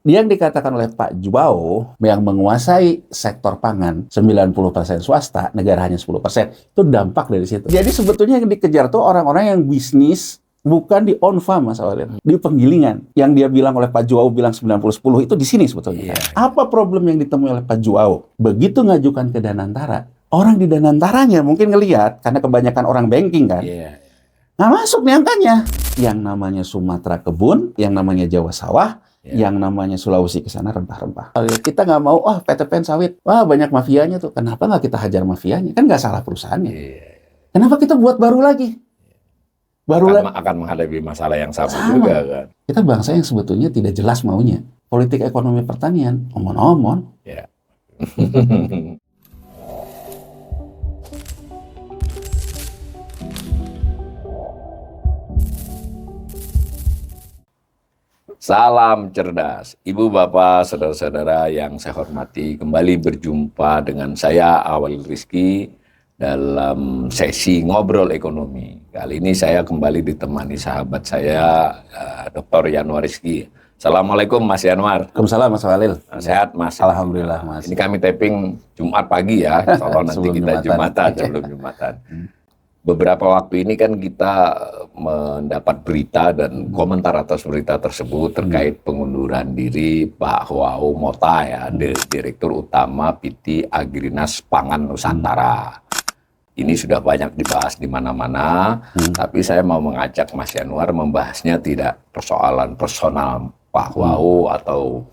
Yang dikatakan oleh Pak Juwao yang menguasai sektor pangan 90% swasta, negara hanya 10%, itu dampak dari situ. Jadi sebetulnya yang dikejar tuh orang-orang yang bisnis bukan di on farm, Mas Awalin, di penggilingan. Yang dia bilang oleh Pak Juwao bilang 90-10 itu di sini sebetulnya. Apa problem yang ditemui oleh Pak Juwao? Begitu ngajukan ke Danantara, orang di Danantaranya mungkin ngelihat karena kebanyakan orang banking kan. Nggak masuk nih angkanya. Yang namanya Sumatera kebun, yang namanya Jawa sawah, yang namanya Sulawesi ke sana rempah-rempah. Kita nggak mau, PTPN sawit, wah banyak mafianya tuh. Kenapa nggak kita hajar mafianya? Kan nggak salah perusahaannya. Kenapa kita buat baru lagi? Akan menghadapi masalah yang sama juga kan. Kita bangsa yang sebetulnya tidak jelas maunya. Politik ekonomi pertanian, omon-omon. Salam cerdas, Ibu Bapak, saudara-saudara yang saya hormati. Kembali berjumpa dengan saya Awalil Rizky dalam sesi ngobrol ekonomi. Kali ini saya kembali ditemani sahabat saya, Dr. Yanwar Rizky. Assalamualaikum Mas Yanwar. Waalaikumsalam Mas Walil. Sehat Mas? Alhamdulillah Mas. Ini kami taping Jumat pagi ya, kalau nanti kita Jumatan, sebelum Jumatan. Beberapa waktu ini kan kita mendapat berita dan komentar atas berita tersebut terkait pengunduran diri Pak Huau Mota ya, Direktur Utama PT Agrinas Pangan Nusantara. Ini sudah banyak dibahas di mana-mana, tapi saya mau mengajak Mas Yanwar membahasnya tidak persoalan personal Pak Huau atau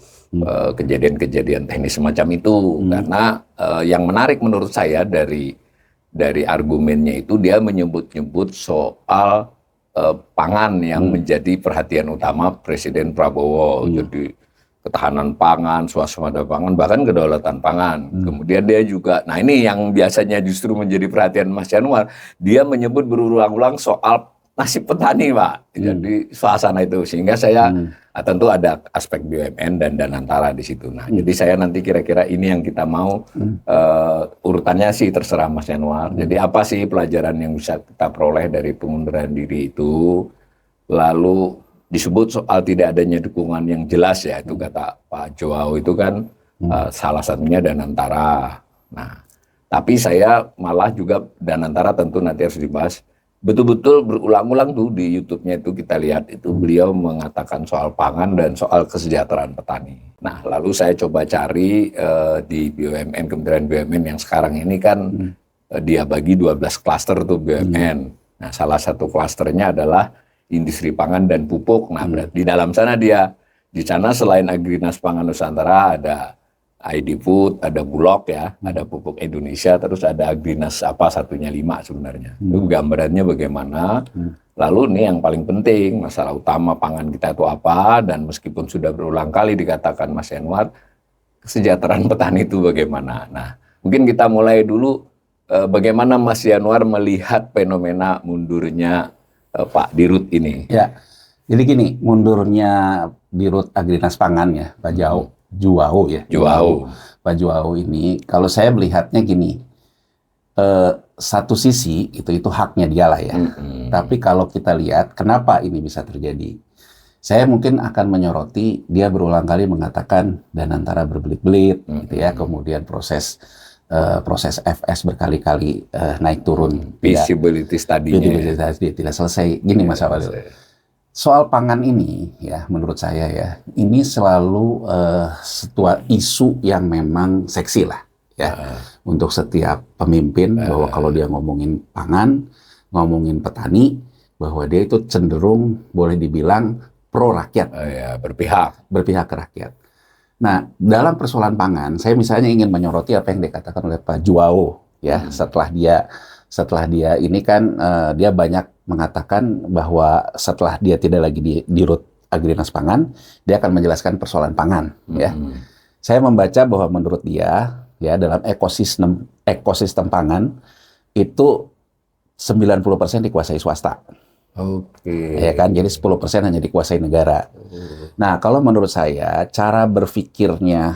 kejadian-kejadian teknis semacam itu, karena yang menarik menurut saya dari argumennya itu dia menyebut-nyebut soal pangan yang menjadi perhatian utama Presiden Prabowo. Jadi ketahanan pangan, swasembada pangan, bahkan kedaulatan pangan. Kemudian dia juga, nah ini yang biasanya justru menjadi perhatian Mas Yanwar, dia menyebut berulang-ulang soal nasib petani, Pak. Jadi suasana itu, sehingga saya tentu ada aspek BUMN dan Danantara di situ. Nah, jadi saya nanti kira-kira ini yang kita mau urutannya sih terserah Mas Yanwar. Jadi apa sih pelajaran yang bisa kita peroleh dari pengunduran diri itu? Lalu disebut soal tidak adanya dukungan yang jelas ya, itu kata Pak Juwao itu kan salah satunya Danantara. Nah, tapi saya malah juga Danantara tentu nanti harus dibahas. Betul-betul berulang-ulang tuh di YouTube-nya itu kita lihat itu beliau mengatakan soal pangan dan soal kesejahteraan petani. Nah, lalu saya coba cari di BUMN, Kementerian BUMN yang sekarang ini kan dia bagi 12 klaster tuh BUMN. Nah, salah satu klasternya adalah industri pangan dan pupuk. Nah, di dalam sana di sana selain Agrinas Pangan Nusantara ada ID Food, ada Bulog ya, ada Pupuk Indonesia, terus ada Agrinas apa satunya 5 sebenarnya. Itu gambarannya bagaimana. Lalu ini yang paling penting, masalah utama pangan kita itu apa, dan meskipun sudah berulang kali dikatakan Mas Yanwar, kesejahteraan petani itu bagaimana. Nah, mungkin kita mulai dulu bagaimana Mas Yanwar melihat fenomena mundurnya Pak Dirut ini. Ya, jadi gini, mundurnya Dirut Agrinas Pangan ya, Pak Juwao ya. Pak Juwao ini, kalau saya melihatnya gini, satu sisi itu haknya dia lah ya. Tapi kalau kita lihat kenapa ini bisa terjadi, saya mungkin akan menyoroti dia berulang kali mengatakan Danantara berbelit-belit, gitu ya. Kemudian proses FS berkali-kali naik turun. Visibility study-nya tidak selesai. Gini Mas Awalil. Soal pangan ini, ya menurut saya ya, ini selalu isu yang memang seksi lah, ya, untuk setiap pemimpin bahwa kalau dia ngomongin pangan, ngomongin petani, bahwa dia itu cenderung boleh dibilang pro rakyat, berpihak ke rakyat. Nah, dalam persoalan pangan, saya misalnya ingin menyoroti apa yang dikatakan oleh Pak Juwao, ya, setelah dia ini kan dia banyak mengatakan bahwa setelah dia tidak lagi di Dirut Agrinas Pangan, dia akan menjelaskan persoalan pangan. Ya, saya membaca bahwa menurut dia, ya dalam ekosistem pangan itu 90% dikuasai swasta. Ya kan, jadi 10% hanya dikuasai negara. Nah, kalau menurut saya cara berpikirnya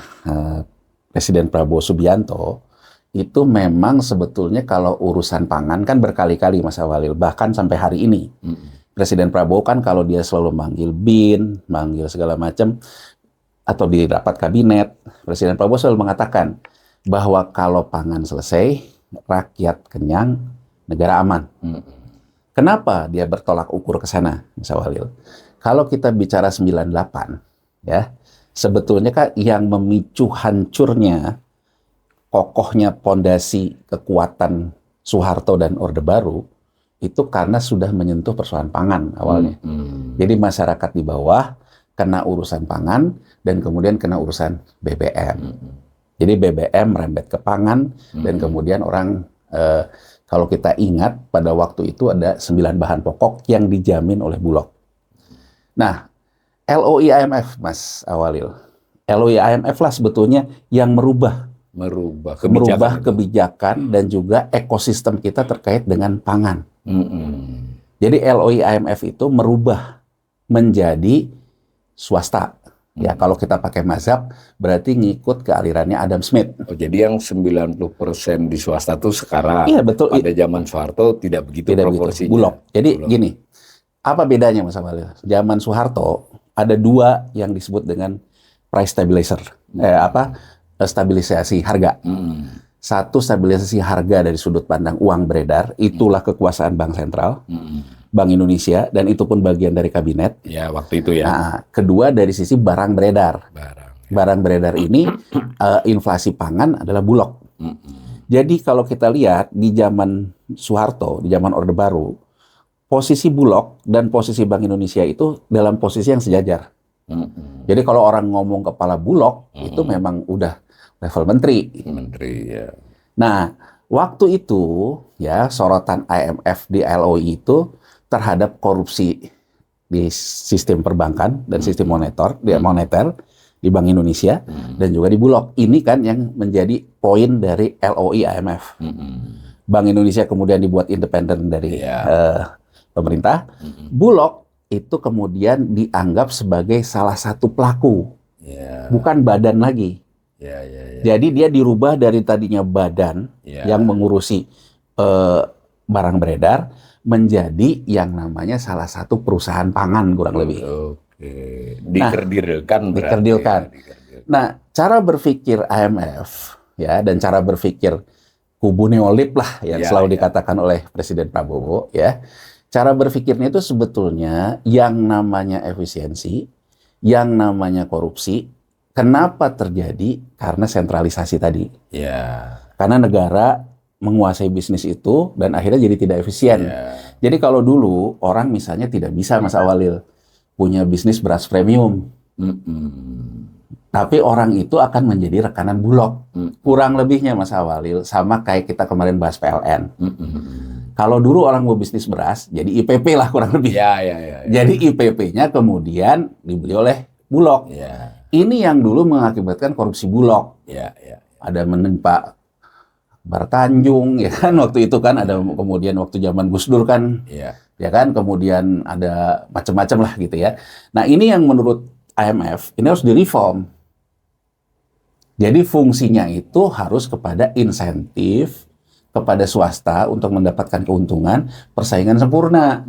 Presiden Prabowo Subianto itu memang sebetulnya kalau urusan pangan kan berkali-kali Mas Awalil, bahkan sampai hari ini. Presiden Prabowo kan kalau dia selalu manggil BIN, manggil segala macam, atau di rapat kabinet, Presiden Prabowo selalu mengatakan bahwa kalau pangan selesai, rakyat kenyang, negara aman. Kenapa dia bertolak ukur ke sana, Mas Walil? Kalau kita bicara 98, ya, sebetulnya kan yang memicu hancurnya, kokohnya pondasi kekuatan Soeharto dan Orde Baru, itu karena sudah menyentuh persoalan pangan awalnya. Jadi masyarakat di bawah kena urusan pangan dan kemudian kena urusan BBM. Jadi BBM merembet ke pangan dan kemudian orang, kalau kita ingat pada waktu itu ada 9 bahan pokok yang dijamin oleh Bulog. Nah, LOI IMF, Mas Awalil, LOI IMF lah sebetulnya yang merubah kebijakan dan juga ekosistem kita terkait dengan pangan. Jadi LOI IMF itu merubah menjadi swasta. Ya, kalau kita pakai mazhab, berarti ngikut ke alirannya Adam Smith. Oh, jadi yang 90% di swasta itu sekarang, iya, betul. Pada zaman Soeharto tidak begitu proporsinya. Bulog. Jadi gini, apa bedanya Mas Amal? Zaman Soeharto ada 2 yang disebut dengan price stabilizer, stabilisasi harga. Satu, stabilisasi harga dari sudut pandang uang beredar, itulah kekuasaan Bank Sentral, Bank Indonesia, dan itu pun bagian dari kabinet. Ya, waktu itu ya. Nah, kedua dari sisi barang beredar. Barang beredar ini, inflasi pangan adalah Bulog. Jadi kalau kita lihat di zaman Soeharto, di zaman Orde Baru, posisi Bulog dan posisi Bank Indonesia itu dalam posisi yang sejajar. Jadi kalau orang ngomong kepala Bulog, itu memang udah level menteri. Ya. Nah, waktu itu ya sorotan IMF di LOI itu terhadap korupsi di sistem perbankan dan sistem moneter di Bank Indonesia dan juga di Bulog. Ini kan yang menjadi poin dari LOI IMF. Bank Indonesia kemudian dibuat independen dari pemerintah. Bulog itu kemudian dianggap sebagai salah satu pelaku, bukan badan lagi. Jadi dia dirubah dari tadinya badan yang mengurusi barang beredar menjadi yang namanya salah satu perusahaan pangan kurang lebih. Dikerdilkan. Nah, cara berpikir IMF ya dan cara berpikir kubu neolib lah yang selalu dikatakan oleh Presiden Prabowo ya. Cara berpikirnya itu sebetulnya yang namanya efisiensi, yang namanya korupsi. Kenapa terjadi? Karena sentralisasi tadi. Karena negara menguasai bisnis itu dan akhirnya jadi tidak efisien. Jadi kalau dulu orang misalnya tidak bisa Mas Awalil punya bisnis beras premium. Tapi orang itu akan menjadi rekanan Bulog. Kurang lebihnya Mas Awalil sama kayak kita kemarin bahas PLN. Kalau dulu orang mau bisnis beras, jadi IPP lah kurang lebih. Jadi IPP-nya kemudian dibeli oleh Bulog. Ini yang dulu mengakibatkan korupsi Bulog. Ada menimpa Bar Tanjung, ya kan waktu itu kan ada kemudian waktu zaman Gus Dur kan, ya kan kemudian ada macam-macam lah gitu ya. Nah ini yang menurut IMF ini harus direform. Jadi fungsinya itu harus kepada insentif kepada swasta untuk mendapatkan keuntungan, persaingan sempurna.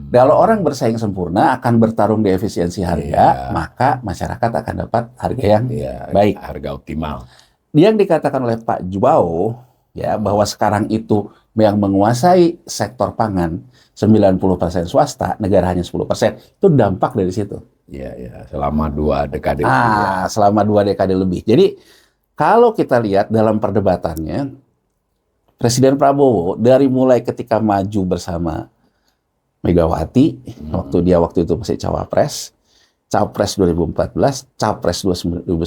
Kalau orang bersaing sempurna akan bertarung di efisiensi harga, maka masyarakat akan dapat harga yang baik. Harga optimal. Yang dikatakan oleh Pak Jubao, ya bahwa sekarang itu yang menguasai sektor pangan 90% swasta, negara hanya 10%, itu dampak dari situ. Selama 2 dekade. Selama 2 dekade lebih. Jadi kalau kita lihat dalam perdebatannya, Presiden Prabowo dari mulai ketika maju bersama Megawati, waktu itu masih Cawapres 2014, Capres 2019,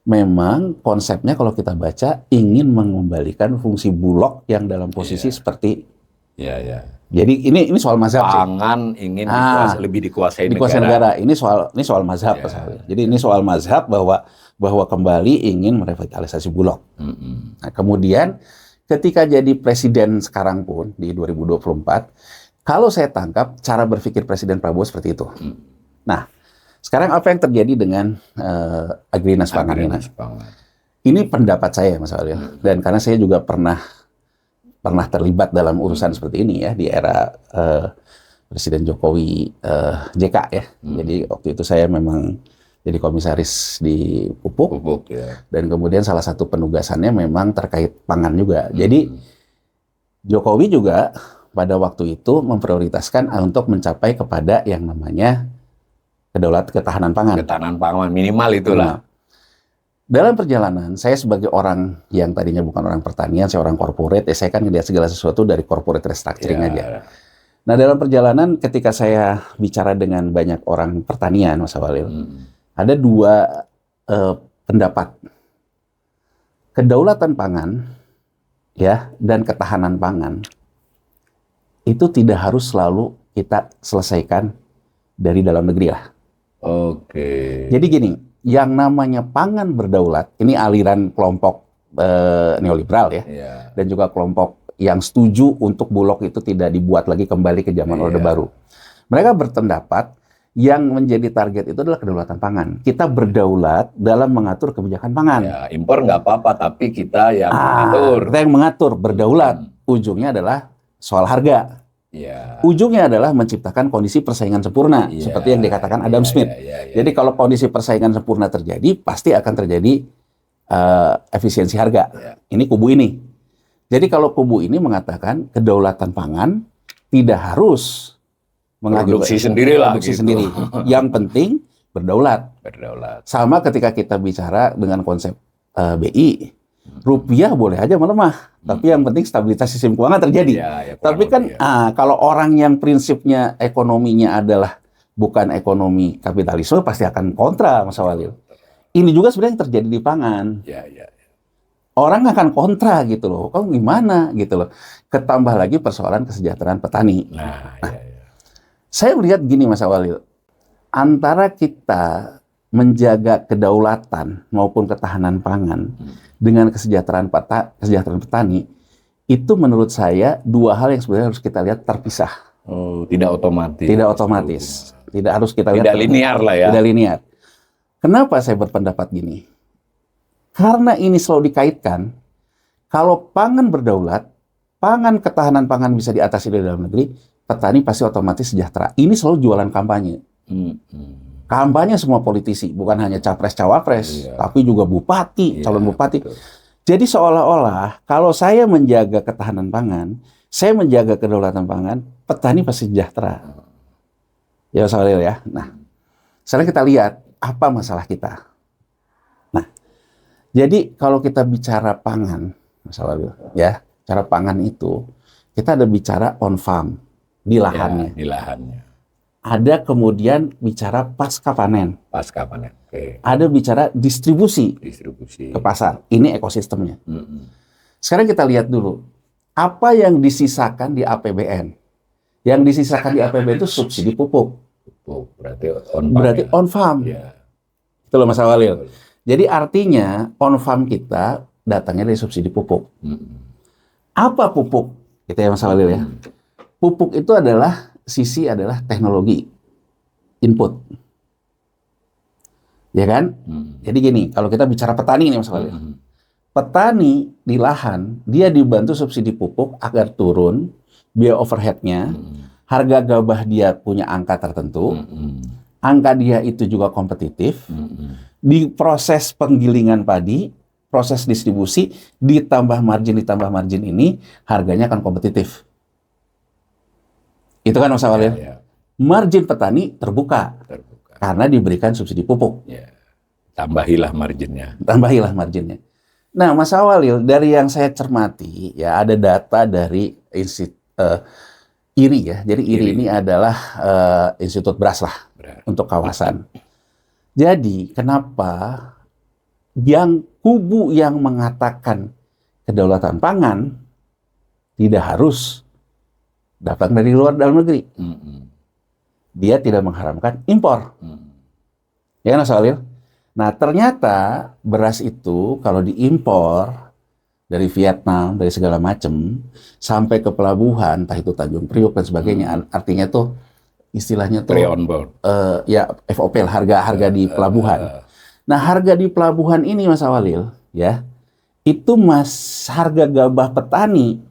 memang konsepnya kalau kita baca ingin mengembalikan fungsi Bulog yang dalam posisi seperti Jadi ini soal mazhab sih. Pangan ingin lebih dikuasai negara. Ini soal mazhab Jadi ini soal mazhab bahwa kembali ingin merevitalisasi Bulog. Nah, kemudian ketika jadi presiden sekarang pun di 2024, kalau saya tangkap cara berpikir Presiden Prabowo seperti itu. Nah, sekarang apa yang terjadi dengan Agrinas Pangan ini? Ini pendapat saya, Mas Alil. Dan karena saya juga pernah terlibat dalam urusan seperti ini ya di era Presiden Jokowi JK ya. Jadi waktu itu saya memang jadi komisaris di pupuk. Pupuk ya. Dan kemudian salah satu penugasannya memang terkait pangan juga. Jadi Jokowi juga pada waktu itu memprioritaskan untuk mencapai kepada yang namanya ketahanan pangan. Ketahanan pangan minimal itulah. Dalam perjalanan, saya sebagai orang yang tadinya bukan orang pertanian, saya orang corporate, saya kan ngelihat segala sesuatu dari corporate restructuring aja. Nah, dalam perjalanan ketika saya bicara dengan banyak orang pertanian, Mas Awalil, ada dua pendapat. Kedaulatan pangan ya dan ketahanan pangan itu tidak harus selalu kita selesaikan dari dalam negeri lah. Oke. Jadi gini, yang namanya pangan berdaulat, ini aliran kelompok neoliberal ya, dan juga kelompok yang setuju untuk Bulog itu tidak dibuat lagi kembali ke zaman Orde Baru. Mereka berpendapat yang menjadi target itu adalah kedaulatan pangan. Kita berdaulat dalam mengatur kebijakan pangan. Ya, impor nggak apa-apa, tapi kita yang mengatur. Kita yang mengatur, berdaulat. Ujungnya adalah soal harga. Ujungnya adalah menciptakan kondisi persaingan sempurna, seperti yang dikatakan Adam Smith. Jadi kalau kondisi persaingan sempurna terjadi, pasti akan terjadi efisiensi harga. Ini kubu ini. Jadi kalau kubu ini mengatakan kedaulatan pangan tidak harus produksi sendiri lah. Produksi sendiri. Yang penting berdaulat. Sama ketika kita bicara dengan konsep BI, rupiah boleh aja melemah, tapi yang penting stabilitas sistem keuangan terjadi. Tapi kan kalau orang yang prinsipnya ekonominya adalah bukan ekonomi kapitalisme, pasti akan kontra, Mas Awalil. Ini juga sebenarnya yang terjadi di pangan. Orang akan kontra gitu loh. Kok gimana gitu loh. Ketambah lagi persoalan kesejahteraan petani. Saya melihat gini, Mas Awalil, antara kita menjaga kedaulatan maupun ketahanan pangan dengan kesejahteraan petani, itu menurut saya dua hal yang sebenarnya harus kita lihat terpisah. Tidak otomatis. Tidak otomatis. Tidak harus kita lihat. Tidak linear lah ya. Tidak linear. Kenapa saya berpendapat gini? Karena ini selalu dikaitkan, kalau pangan berdaulat, ketahanan pangan bisa diatasi dari dalam negeri, petani pasti otomatis sejahtera. Ini selalu jualan kampanye. Kampanye semua politisi, bukan hanya capres-cawapres, tapi juga bupati, calon bupati. Jadi seolah-olah kalau saya menjaga ketahanan pangan, saya menjaga kedaulatan pangan, petani pasti sejahtera. Ya, Soalil ya. Nah, sekarang kita lihat apa masalah kita. Nah, jadi kalau kita bicara pangan, Mas Awalil, ya, cara pangan itu kita ada bicara on farm di lahannya. Di lahannya. Ada kemudian bicara pasca panen. Ada bicara distribusi ke pasar. Ini ekosistemnya. Sekarang kita lihat dulu, apa yang disisakan di APBN. Yang disisakan di APBN itu subsidi pupuk. Berarti on farm. Itu loh Mas Awalil. Jadi artinya on farm kita datangnya dari subsidi pupuk. Apa pupuk? Gitu ya Mas Awalil ya. Pupuk itu adalah teknologi input, ya kan? Jadi gini, kalau kita bicara petani nih Mas Walid, petani di lahan dia dibantu subsidi pupuk agar turun biaya overheadnya, harga gabah dia punya angka tertentu, angka dia itu juga kompetitif, di proses penggilingan padi, proses distribusi ditambah margin ini harganya akan kompetitif. Itu kan Mas Awalil. Margin petani terbuka karena diberikan subsidi pupuk. Tambahilah marginnya. Nah, Mas Awalil, dari yang saya cermati, ya ada data dari IRI ya. Jadi IRI ini adalah Institut Beras lah untuk kawasan. Jadi kenapa yang kubu yang mengatakan kedaulatan pangan tidak harus datang dari luar dalam negeri. Dia tidak mengharamkan impor. Ya kan Mas Walil? Nah ternyata beras itu kalau diimpor dari Vietnam, dari segala macam, sampai ke pelabuhan, entah itu Tanjung Priok dan sebagainya, artinya tuh istilahnya tuh ya FOP lah, harga di pelabuhan. Nah harga di pelabuhan ini Mas Walil, ya itu harga gabah petani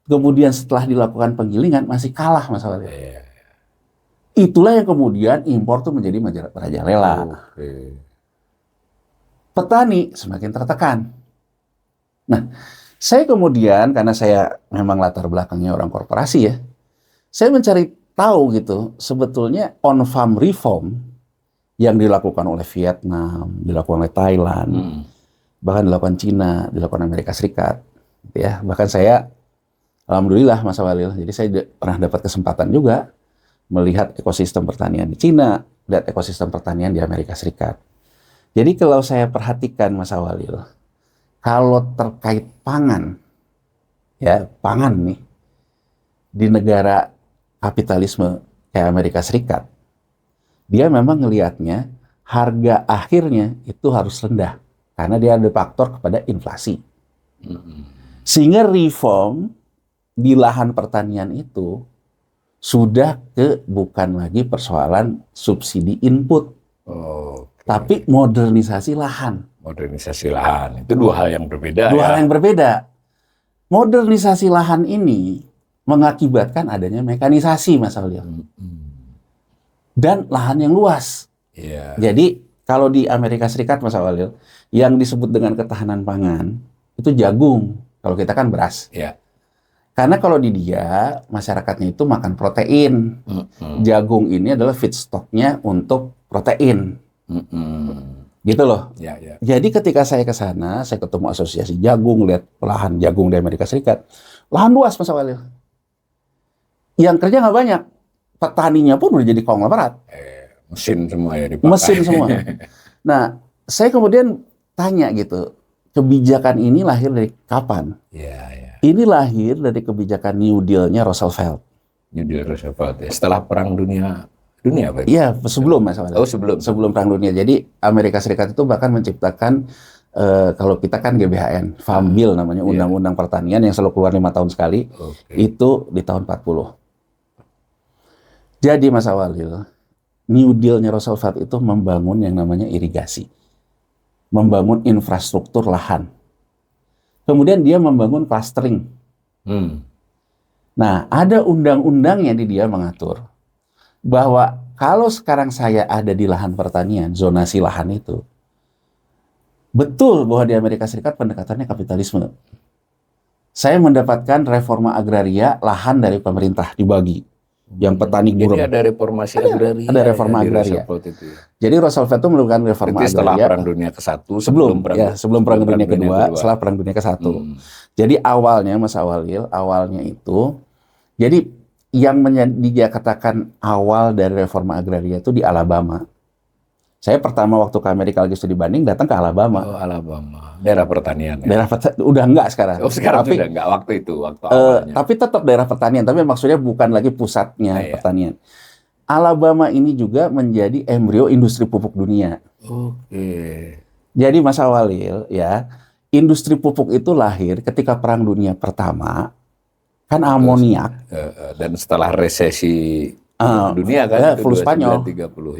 kemudian setelah dilakukan penggilingan masih kalah Mas Walil. Itulah yang kemudian impor tuh menjadi merajalela. Oke. Petani semakin tertekan. Nah, saya kemudian, karena saya memang latar belakangnya orang korporasi ya, saya mencari tahu gitu, sebetulnya on-farm reform yang dilakukan oleh Vietnam, dilakukan oleh Thailand, bahkan dilakukan Cina, dilakukan Amerika Serikat, gitu ya. Bahkan saya, alhamdulillah Mas Walil, jadi saya pernah dapat kesempatan juga melihat ekosistem pertanian di Cina, lihat ekosistem pertanian di Amerika Serikat. Jadi kalau saya perhatikan Mas Walil, kalau terkait pangan, ya pangan nih, di negara kapitalisme kayak Amerika Serikat, dia memang ngelihatnya harga akhirnya itu harus rendah, karena dia ada faktor kepada inflasi. Sehingga reform di lahan pertanian itu sudah bukan lagi persoalan subsidi input, tapi modernisasi lahan. Modernisasi lahan, itu dua hal yang berbeda. Dua hal yang berbeda. Modernisasi lahan ini mengakibatkan adanya mekanisasi, Mas Walil. Dan lahan yang luas. Jadi kalau di Amerika Serikat, Mas Walil, yang disebut dengan ketahanan pangan itu jagung. Kalau kita kan beras. Karena kalau di dia masyarakatnya itu makan protein. Jagung ini adalah feedstocknya untuk protein. Gitu loh. Jadi ketika saya ke sana, saya ketemu asosiasi jagung, lihat lahan jagung di Amerika Serikat, lahan luas Mas Walil. Yang kerja nggak banyak, petaninya pun udah jadi konglomerat. Mesin semua ya dipakai. Mesin semua. Nah, saya kemudian tanya gitu, kebijakan ini lahir dari kapan? Ini lahir dari kebijakan New Deal-nya Roosevelt. New Deal Roosevelt ya. Setelah Perang Dunia apa? Iya, sebelum Mas Walil. Oh, sebelum Perang Dunia. Jadi Amerika Serikat itu bahkan menciptakan kalau kita kan GBHN, Farm Bill namanya, Undang-Undang Pertanian yang selalu keluar 5 tahun sekali. Itu di tahun 40. Jadi Mas Walil, New Deal-nya Roosevelt itu membangun yang namanya irigasi. Membangun infrastruktur lahan. Kemudian dia membangun clustering. Nah, ada undang-undangnya di dia mengatur bahwa kalau sekarang saya ada di lahan pertanian, zonasi lahan itu, betul bahwa di Amerika Serikat pendekatannya kapitalisme. Saya mendapatkan reforma agraria, lahan dari pemerintah dibagi. Yang petani burung. Jadi ada reformasi agraria. Ada reforma agraria. Itu ya. Jadi Roosevelt itu melakukan reforma agraria. Setelah Perang Dunia ke-1, sebelum Perang Dunia ke-2, setelah Perang Dunia ke-1. Jadi awalnya, Mas Walil, awalnya itu, jadi yang dia katakan awal dari reforma agraria itu di Alabama. Saya pertama waktu ke Amerika lagi studi banding datang ke Alabama. Oh, Alabama. Daerah pertanian ya? Daerah udah enggak sekarang. Oh, sekarang tapi, sudah enggak, waktu awalnya. Tapi tetap daerah pertanian, tapi maksudnya bukan lagi pusatnya pertanian. Alabama ini juga menjadi embrio industri pupuk dunia. Jadi Mas Walil, ya, industri pupuk itu lahir ketika Perang Dunia Pertama. Kan amoniak. Dan setelah resesi dunia kan, flu Spanyol.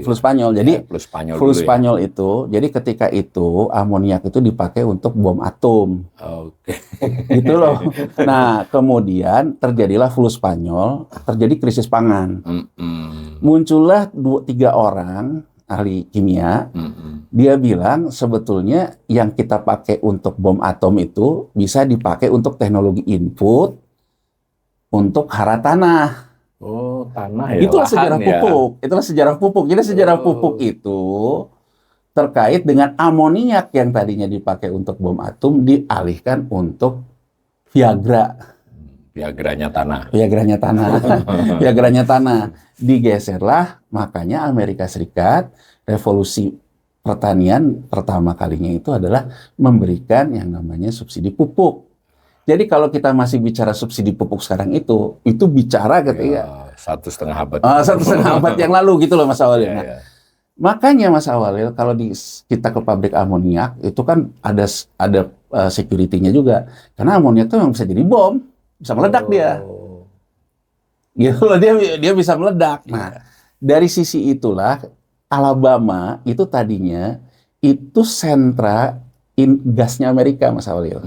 Flu Spanyol. Jadi flu Spanyol itu, jadi ketika itu amoniak itu dipakai untuk bom atom. Gitu loh. Nah, kemudian terjadilah flu Spanyol, terjadi krisis pangan. Muncullah 2-3 orang ahli kimia. Dia bilang sebetulnya yang kita pakai untuk bom atom itu bisa dipakai untuk teknologi input untuk hara tanah. Tanah ya. Itulah sejarah pupuk. Itulah sejarah pupuk. Jadi sejarah pupuk itu terkait dengan amoniak yang tadinya dipakai untuk bom atom dialihkan untuk Viagra. Viagranya tanah. Viagranya tanah. Digeserlah, makanya Amerika Serikat revolusi pertanian pertama kalinya itu adalah memberikan yang namanya subsidi pupuk. Jadi kalau kita masih bicara subsidi pupuk sekarang itu bicara ketika 1,5 abad. 1,5 abad yang lalu gitu loh Mas Walil. Makanya Mas Walil kalau kita ke pabrik amoniak itu kan ada security-nya juga. Karena amoniak itu memang bisa jadi bom, bisa meledak dia. Gitu loh, dia bisa meledak. Nah, dari sisi itulah Alabama itu tadinya itu sentra gasnya Amerika Mas Walil.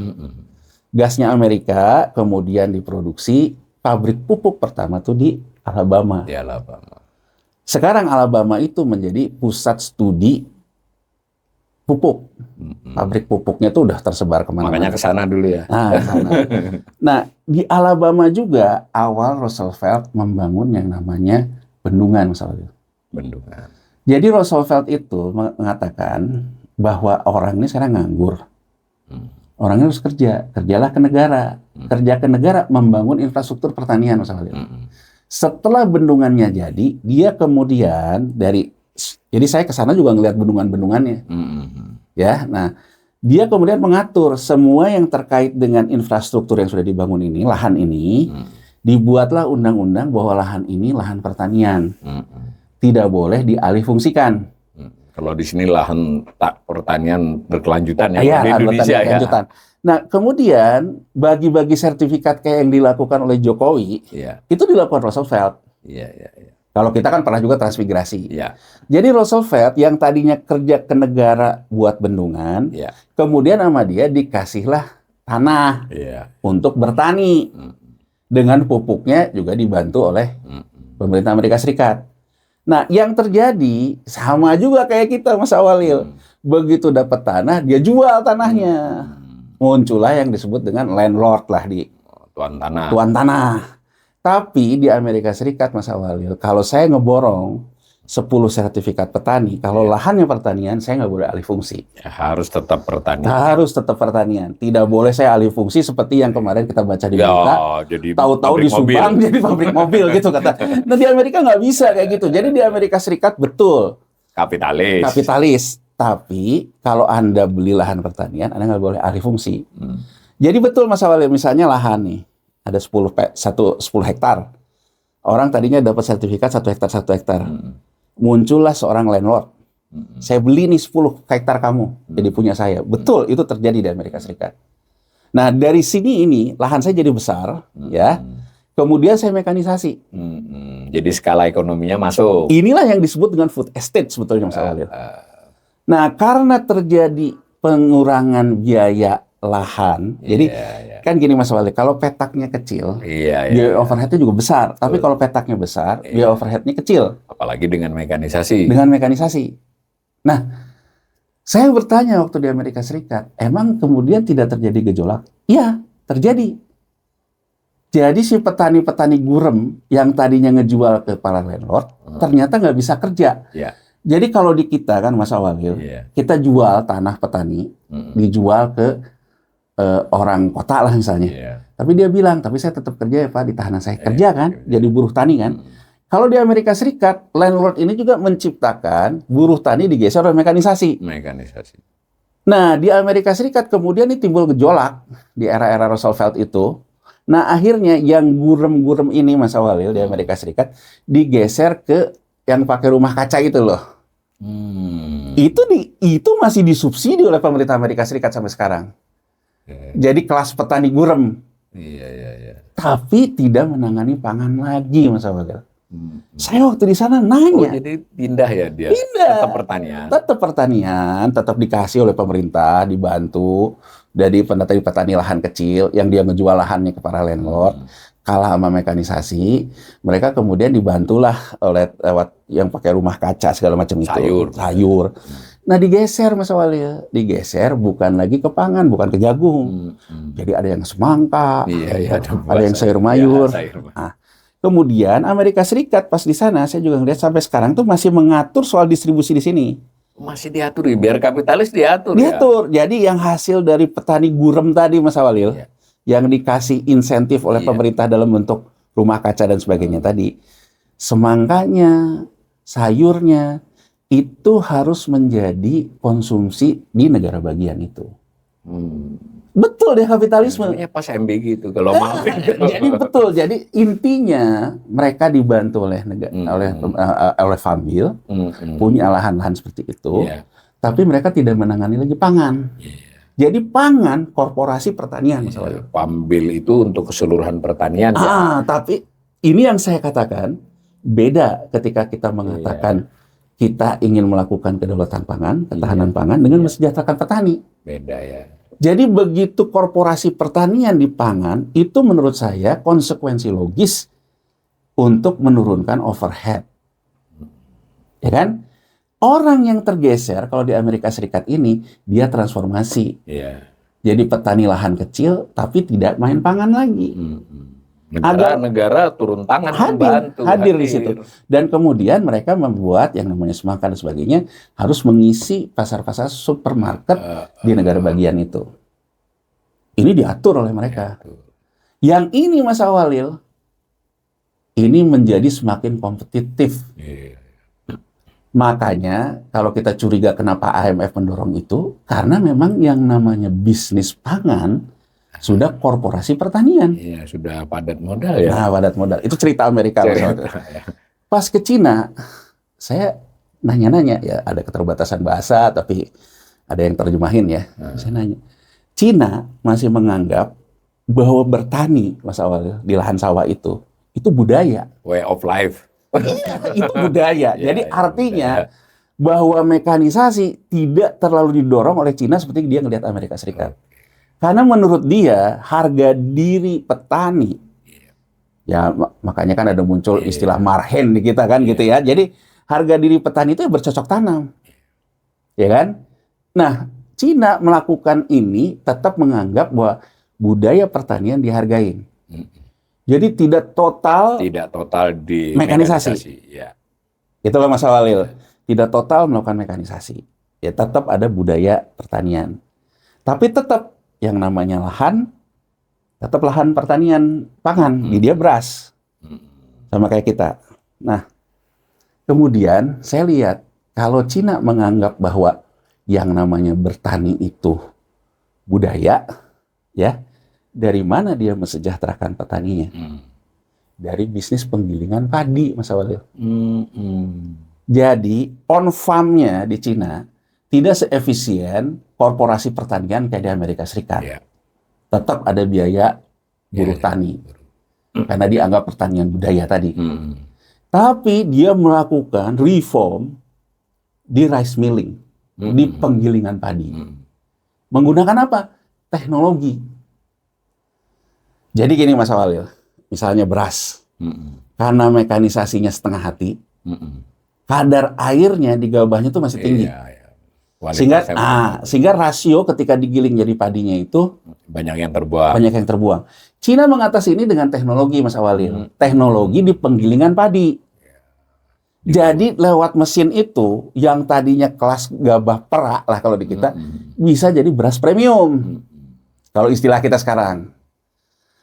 Gasnya Amerika kemudian diproduksi, pabrik pupuk pertama tuh di Alabama. Sekarang Alabama itu menjadi pusat studi pupuk. Pabrik pupuknya tuh udah tersebar kemana-mana. Makanya ke sana dulu ya. Nah, ke sana. Nah, di Alabama juga awal Roosevelt membangun yang namanya bendungan misalnya. Bendungan. Jadi Roosevelt itu mengatakan bahwa orang ini sekarang nganggur. Orangnya harus kerja, kerjalah ke negara. Kerja ke negara membangun infrastruktur pertanian misalnya. Setelah bendungannya jadi, dia kemudian jadi saya ke sana juga ngelihat bendungan-bendungannya. Ya, nah dia kemudian mengatur semua yang terkait dengan infrastruktur yang sudah dibangun ini, lahan ini, dibuatlah undang-undang bahwa lahan ini lahan pertanian, tidak boleh dialihfungsikan. Kalau di sini lahan pertanian berkelanjutan ya, Ya, di Indonesia ya. Nah, kemudian bagi-bagi sertifikat kayak yang dilakukan oleh Jokowi, itu dilakukan Roosevelt. Kalau kita kan pernah juga transmigrasi. Jadi Roosevelt yang tadinya kerja ke negara buat bendungan, kemudian sama dia dikasihlah tanah untuk bertani. Dengan pupuknya juga dibantu oleh pemerintah Amerika Serikat. Nah, yang terjadi sama juga kayak kita, Mas Awalil. Begitu dapat tanah, dia jual tanahnya. Muncullah yang disebut dengan landlord lah, tuan tanah. Tuan tanah. Tapi di Amerika Serikat, Mas Awalil, kalau saya ngeborong 10 sertifikat petani, kalau lahannya pertanian, saya nggak boleh alih fungsi. Ya, harus tetap pertanian. Harus tetap pertanian. Tidak boleh saya alih fungsi seperti yang kemarin kita baca di berita. Tahu-tahu di Subang jadi pabrik mobil gitu kata. Nah, di Amerika nggak bisa kayak gitu. Jadi di Amerika Serikat betul. Kapitalis. Tapi kalau Anda beli lahan pertanian, Anda nggak boleh alih fungsi. Jadi betul Mas Awalil, misalnya lahan nih. Ada 10 hektar. Orang tadinya dapat sertifikat 1 hektar. Muncullah seorang landlord. Saya beli nih 10 hektar kamu, jadi punya saya. Betul, itu terjadi di Amerika Serikat. Nah, dari sini ini, lahan saya jadi besar, ya. Kemudian saya mekanisasi. Jadi skala ekonominya masuk. Inilah yang disebut dengan food estate sebetulnya, Mas Awalil. Nah, karena terjadi pengurangan biaya lahan, jadi kan gini Mas Wali, kalau petaknya kecil, biaya overheadnya juga besar. Tapi kalau petaknya besar, biaya overheadnya kecil. Apalagi dengan mekanisasi. Nah, saya bertanya waktu di Amerika Serikat, emang kemudian tidak terjadi gejolak? Iya, terjadi. Jadi si petani-petani gurem yang tadinya ngejual ke para landlord, ternyata nggak bisa kerja. Jadi kalau di kita kan Mas Awalil, kita jual tanah petani, dijual ke orang kota lah misalnya. Tapi dia bilang, tapi saya tetap kerja ya Pak, di tanah saya kerja kan, jadi buruh tani kan. Kalau di Amerika Serikat, landlord ini juga menciptakan buruh tani digeser oleh mekanisasi. Nah, di Amerika Serikat kemudian ini timbul gejolak di era-era Roosevelt itu. Nah, akhirnya yang gurem-gurem ini Mas Awalil di Amerika Serikat digeser ke yang pakai rumah kaca itu loh. Itu masih disubsidi oleh pemerintah Amerika Serikat sampai sekarang. Jadi kelas petani gurem. Tapi tidak menangani pangan lagi, Mas Awalil. Saya waktu di sana nanya. Jadi pindah ya dia? Pindah. Tetap pertanian, tetap dikasih oleh pemerintah, dibantu dari petani lahan kecil yang dia ngejual lahannya ke para landlord. Kalah sama mekanisasi, mereka kemudian dibantulah oleh lewat yang pakai rumah kaca segala macam itu. Sayur. Nah digeser Mas Awalil, digeser bukan lagi ke pangan, bukan ke jagung. Jadi ada yang semangka, ada yang sayur mayur. Nah, kemudian Amerika Serikat pas di sana saya juga ngeliat sampai sekarang tuh masih mengatur soal distribusi di sini. Masih diatur ya, biar kapitalis diatur. Jadi yang hasil dari petani gurem tadi Mas Awalil, yang dikasih insentif oleh pemerintah dalam bentuk rumah kaca dan sebagainya tadi, semangkanya, sayurnya, itu harus menjadi konsumsi di negara bagian itu. Betul deh kapitalisme. Pas MBG itu kalau mau. Jadi betul. Jadi intinya mereka dibantu oleh oleh Fambil, punya lahan-lahan seperti itu, tapi mereka tidak menangani lagi pangan. Jadi pangan korporasi pertanian misalnya. Fambil itu untuk keseluruhan pertanian. Tapi ini yang saya katakan beda ketika kita mengatakan kita ingin melakukan kedaulatan pangan, ketahanan pangan dengan mensejahterakan petani. Beda ya. Jadi begitu korporasi pertanian di pangan, itu menurut saya konsekuensi logis untuk menurunkan overhead. Ya kan? Orang yang tergeser kalau di Amerika Serikat ini, dia transformasi. Iya. Jadi petani lahan kecil, tapi tidak main pangan lagi. Negara turun tangan membantu. Hadir di situ. Dan kemudian mereka membuat yang namanya semakan dan sebagainya, harus mengisi pasar-pasar supermarket di negara bagian itu. Ini diatur oleh mereka. Yang ini Mas Awalil, ini menjadi semakin kompetitif. Makanya kalau kita curiga kenapa IMF mendorong itu, karena memang yang namanya bisnis pangan sudah korporasi pertanian. Iya, sudah padat modal ya. Nah, padat modal. Itu cerita Amerika. Pas ke Cina, saya nanya-nanya, ya ada keterbatasan bahasa, tapi ada yang terjemahin ya. Saya nanya, Cina masih menganggap bahwa bertani, Mas Awal, di lahan sawah itu budaya. Way of life. Itu budaya. Jadi artinya bahwa mekanisasi tidak terlalu didorong oleh Cina seperti dia ngelihat Amerika Serikat. Karena menurut dia harga diri petani, ya makanya kan ada muncul istilah marhen di kita kan gitu ya. Jadi harga diri petani itu bercocok tanam, ya kan? Nah, Cina melakukan ini tetap menganggap bahwa budaya pertanian dihargain. Jadi tidak total di mekanisasi. Ya. Itulah Mas Walil. Tidak total melakukan mekanisasi. Ya tetap ada budaya pertanian. Tapi tetap yang namanya lahan, tetap lahan pertanian pangan. Di dia beras. Sama kayak kita. Nah, kemudian saya lihat kalau Cina menganggap bahwa yang namanya bertani itu budaya, ya, dari mana dia mensejahterakan petaninya? Dari bisnis penggilingan padi, Mas Awalil. Jadi, on-farm-nya di Cina tidak seefisien korporasi pertanian kayak di Amerika Serikat. Tetap ada biaya buruh tani. Karena dianggap pertanian budaya tadi. Tapi dia melakukan reform di rice milling, di penggilingan padi. Menggunakan apa? Teknologi. Jadi gini Mas Awalil, misalnya beras, karena mekanisasinya setengah hati, kadar airnya di gabahnya itu masih tinggi. Sehingga rasio ketika digiling jadi padinya itu banyak yang terbuang. Cina mengatasi ini dengan teknologi Mas Awalil, teknologi di penggilingan padi. Jadi lewat mesin itu yang tadinya kelas gabah perak lah kalau di kita bisa jadi beras premium. Kalau istilah kita sekarang.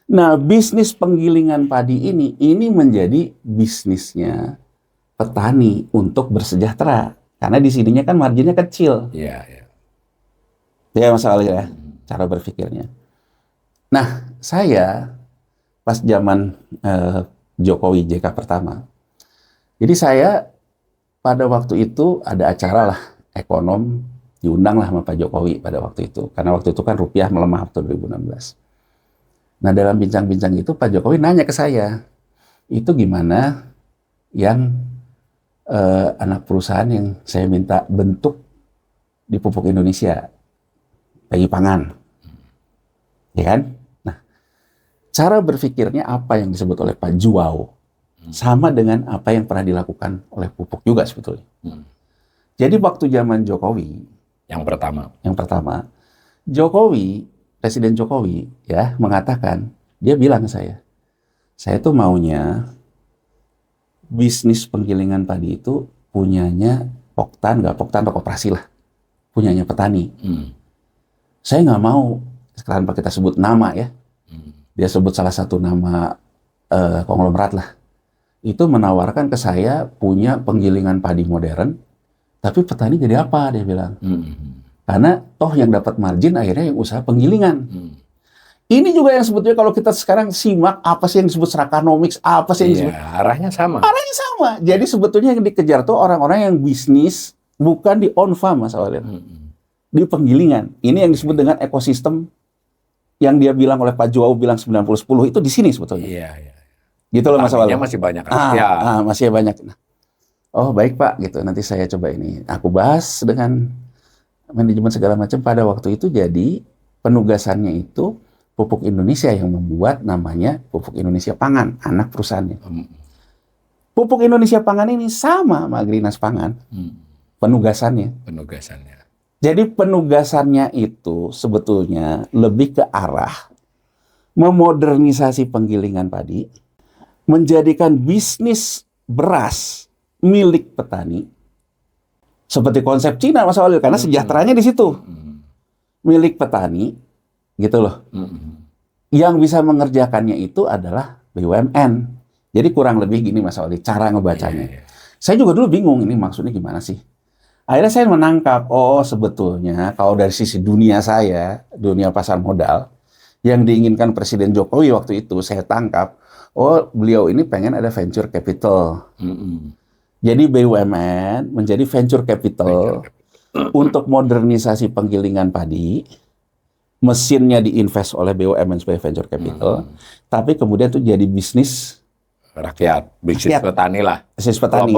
Nah, bisnis penggilingan padi ini menjadi bisnisnya petani untuk bersejahtera. Karena di sininya kan marginnya kecil. Iya. Ya, masalah ya, cara berpikirnya. Nah, saya pas zaman Jokowi JK pertama. Jadi saya pada waktu itu ada acara lah, ekonom, diundang lah sama Pak Jokowi pada waktu itu. Karena waktu itu kan rupiah melemah waktu 2016. Nah, dalam bincang-bincang itu Pak Jokowi nanya ke saya, itu gimana yang anak perusahaan yang saya minta bentuk di Pupuk Indonesia, PI Pangan, ya kan? Nah, cara berpikirnya apa yang disebut oleh Pak Juwao sama dengan apa yang pernah dilakukan oleh Pupuk juga sebetulnya. Jadi waktu zaman Jokowi, yang pertama, Presiden Jokowi ya mengatakan, dia bilang ke saya tuh maunya bisnis penggilingan padi itu punyanya Poktan atau koperasi lah, punyanya petani. Saya nggak mau sekarang kita sebut nama ya, dia sebut salah satu nama konglomerat lah, itu menawarkan ke saya punya penggilingan padi modern, tapi petani jadi apa dia bilang. Karena toh yang dapat margin akhirnya yang usaha penggilingan. Ini juga yang sebetulnya kalau kita sekarang simak apa sih yang disebut serakanomics, apa sih yang disebut arahnya sama. Jadi sebetulnya yang dikejar tuh orang-orang yang bisnis bukan di on farm Mas Awalil. Di penggilingan. Ini yang disebut dengan ekosistem yang dia bilang oleh Pak Juwao bilang 90-10 itu di sini sebetulnya. Iya. Gitu loh Mas Awalil. Masih banyak. Masih banyak. Oh baik Pak, gitu. Nanti saya coba ini. Aku bahas dengan manajemen segala macam pada waktu itu. Jadi penugasannya itu Pupuk Indonesia yang membuat namanya Pupuk Indonesia Pangan, anak perusahaannya. Pupuk Indonesia Pangan ini sama Agrinas Pangan penugasannya. Jadi penugasannya itu sebetulnya lebih ke arah memodernisasi penggilingan padi, menjadikan bisnis beras milik petani, seperti konsep Cina Mas Walil, karena sejahteranya di situ. Milik petani, gitu loh. Yang bisa mengerjakannya itu adalah BUMN. Jadi kurang lebih gini Mas Walil, cara ngebacanya. Saya juga dulu bingung ini maksudnya gimana sih. Akhirnya saya menangkap, oh sebetulnya kalau dari sisi dunia saya, dunia pasar modal, yang diinginkan Presiden Jokowi waktu itu, saya tangkap, oh beliau ini pengen ada venture capital. Jadi BUMN menjadi venture capital untuk modernisasi penggilingan padi, mesinnya diinvest oleh BUMN sebagai venture capital, tapi kemudian itu jadi bisnis bisnis petani lah. Bisnis petani.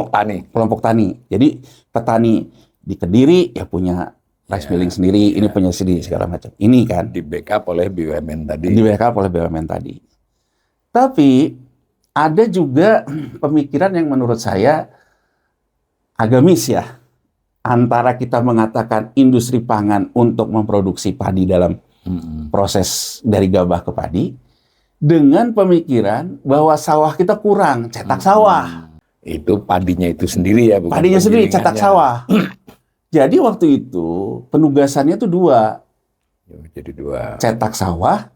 Kelompok tani. Jadi petani di Kediri ya punya rice milling sendiri, ini punya sendiri segala macam. Ini kan di backup oleh BUMN tadi. Tapi ada juga pemikiran yang menurut saya agak miss ya. Antara kita mengatakan industri pangan untuk memproduksi padi dalam proses dari gabah ke padi, dengan pemikiran bahwa sawah kita kurang, cetak sawah. Itu padinya itu sendiri ya, bukan padinya sendiri, cetak sawah. Jadi waktu itu penugasannya itu dua. Jadi dua. Cetak sawah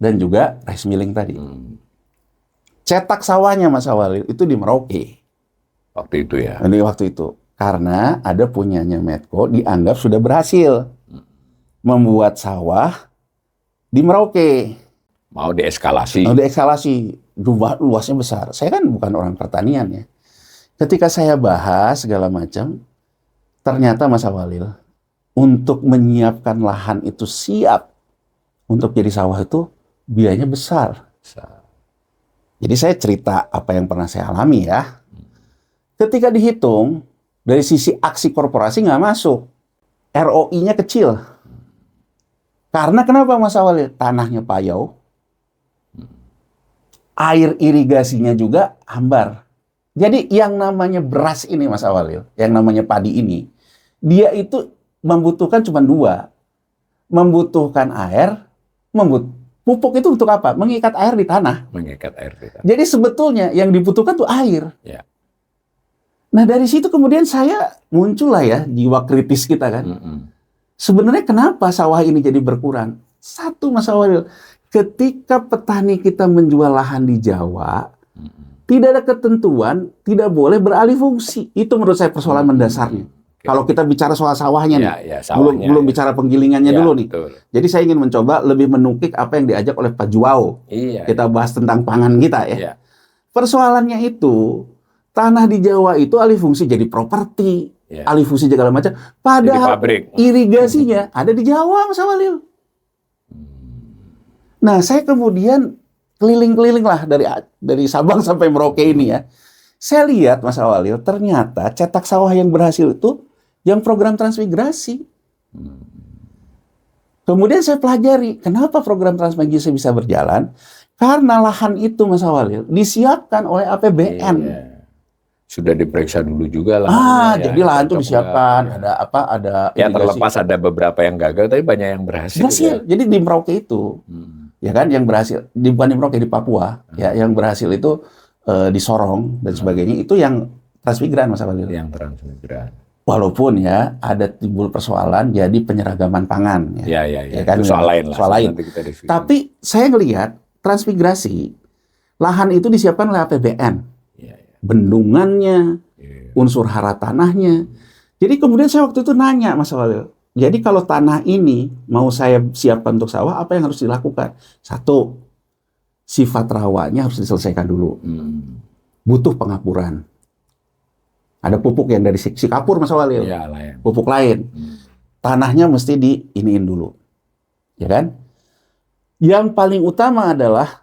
dan juga rice milling tadi. Cetak sawahnya Mas Walil itu di Merauke. Waktu itu ya. Ini waktu itu. Karena ada punyanya Medco dianggap sudah berhasil membuat sawah di Merauke. Mau deeskalasi. Luasnya besar. Saya kan bukan orang pertanian ya. Ketika saya bahas segala macam, ternyata Mas Walil, untuk menyiapkan lahan itu siap untuk jadi sawah itu biayanya besar. Jadi saya cerita apa yang pernah saya alami ya. Ketika dihitung, dari sisi aksi korporasi nggak masuk. ROI-nya kecil. Karena kenapa Mas Walil? Tanahnya payau. Air irigasinya juga hambar. Jadi yang namanya beras ini Mas Walil, yang namanya padi ini, dia itu membutuhkan cuma dua. Membutuhkan air, pupuk itu untuk apa? Mengikat air di tanah. Jadi sebetulnya yang dibutuhkan tuh air. Ya. Nah dari situ kemudian saya muncullah ya jiwa kritis kita kan. Sebenarnya kenapa sawah ini jadi berkurang? Satu Mas Walil, ketika petani kita menjual lahan di Jawa, tidak ada ketentuan, tidak boleh beralih fungsi. Itu menurut saya persoalan mendasarnya. Kalau kita bicara soal sawahnya nih, belum bicara penggilingannya dulu nih. Betul. Jadi saya ingin mencoba lebih menukik apa yang diajak oleh Pak Juwao. Kita bahas tentang pangan kita ya. Persoalannya itu, tanah di Jawa itu alih fungsi jadi properti, alih fungsi segala macam. Padahal irigasinya ada di Jawa Mas Walil. Nah, saya kemudian keliling-keliling lah dari Sabang sampai Merauke ini ya. Saya lihat Mas Walil, ternyata cetak sawah yang berhasil itu yang program transmigrasi. Kemudian saya pelajari, kenapa program transmigrasi bisa berjalan? Karena lahan itu Mas Walil disiapkan oleh APBN. Sudah diperiksa dulu juga lah. Jadi lahan itu disiapkan, ada ya terlepas ada beberapa yang gagal, tapi banyak yang berhasil. Jadi di Merauke itu. Ya kan yang berhasil bukan di Merauke, di Papua ya, yang berhasil itu di Sorong dan sebagainya, itu yang transmigran Mas Walil. Yang transmigran. Walaupun ya ada timbul persoalan jadi penyeragaman pangan ya kan, itu soal lain. Tapi saya ngelihat transmigrasi lahan itu disiapkan oleh APBN. Bendungannya, unsur hara tanahnya. Jadi kemudian saya waktu itu nanya Mas Walil, jadi kalau tanah ini mau saya siapkan untuk sawah, apa yang harus dilakukan? Satu, sifat rawanya harus diselesaikan dulu. Butuh pengapuran. Ada pupuk yang dari Sikapur Mas Walil. Pupuk lain. Tanahnya mesti diiniin dulu. Ya kan? Yang paling utama adalah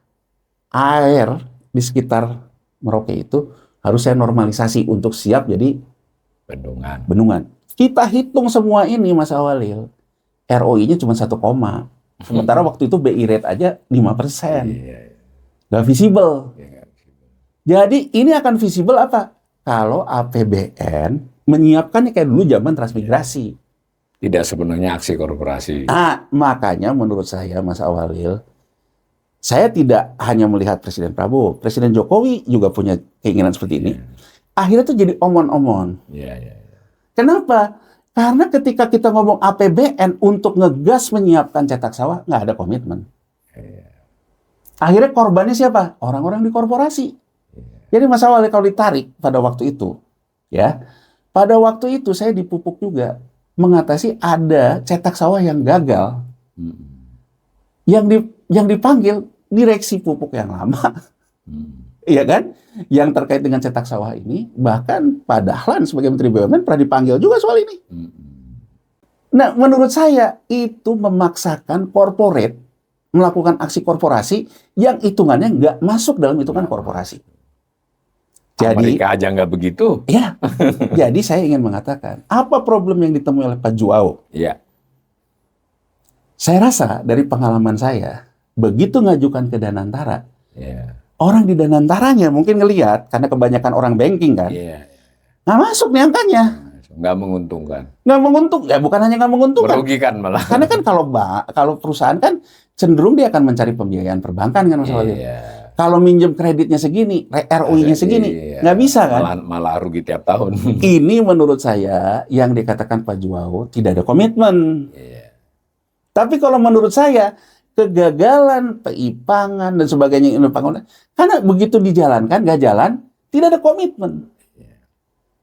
air di sekitar Merauke itu harus saya normalisasi untuk siap jadi bendungan. Kita hitung semua ini Mas Walil, ROI-nya cuma 1, sementara waktu itu BI rate aja 5%. Nggak visible. Jadi ini akan visible apa? Kalau APBN menyiapkannya kayak dulu zaman transmigrasi. Tidak sepenuhnya aksi korporasi. Nah, makanya menurut saya, Mas Awalil, saya tidak hanya melihat Presiden Prabowo, Presiden Jokowi juga punya keinginan seperti ini. Akhirnya tuh jadi omon-omon. Iya. Kenapa? Karena ketika kita ngomong APBN untuk ngegas menyiapkan cetak sawah, nggak ada komitmen. Akhirnya korbannya siapa? Orang-orang di korporasi. Jadi Mas Awalil kalau ditarik pada waktu itu, ya, pada waktu itu saya dipupuk juga mengatasi ada cetak sawah yang gagal, yang dipanggil direksi pupuk yang lama, iya kan? Yang terkait dengan cetak sawah ini, bahkan Pak Dahlan sebagai Menteri BUMN pernah dipanggil juga soal ini. Nah, menurut saya itu memaksakan korporat melakukan aksi korporasi yang hitungannya nggak masuk dalam hitungan korporasi. Jadi, Amerika aja nggak begitu. ya, jadi saya ingin mengatakan, apa problem yang ditemui oleh Pak Juao? Iya. Saya rasa dari pengalaman saya, begitu ngajukan ke Danantara, Iya. orang di Danantaranya mungkin ngelihat, karena kebanyakan orang banking kan, Iya. nggak masuk nih angkanya. Nggak menguntungkan. Nggak menguntungkan, ya bukan hanya nggak menguntungkan. Merugikan malah. Karena kan kalau perusahaan kan cenderung dia akan mencari pembiayaan perbankan kan masalahnya. Iya. Kalau minjem kreditnya segini, ROI-nya segini, Iya. nggak bisa kan? Malah rugi tiap tahun. Ini menurut saya yang dikatakan Pak Juao tidak ada komitmen. Iya. Tapi kalau menurut saya kegagalan PI-Pangan dan sebagainya ini karena begitu dijalankan nggak jalan, tidak ada komitmen.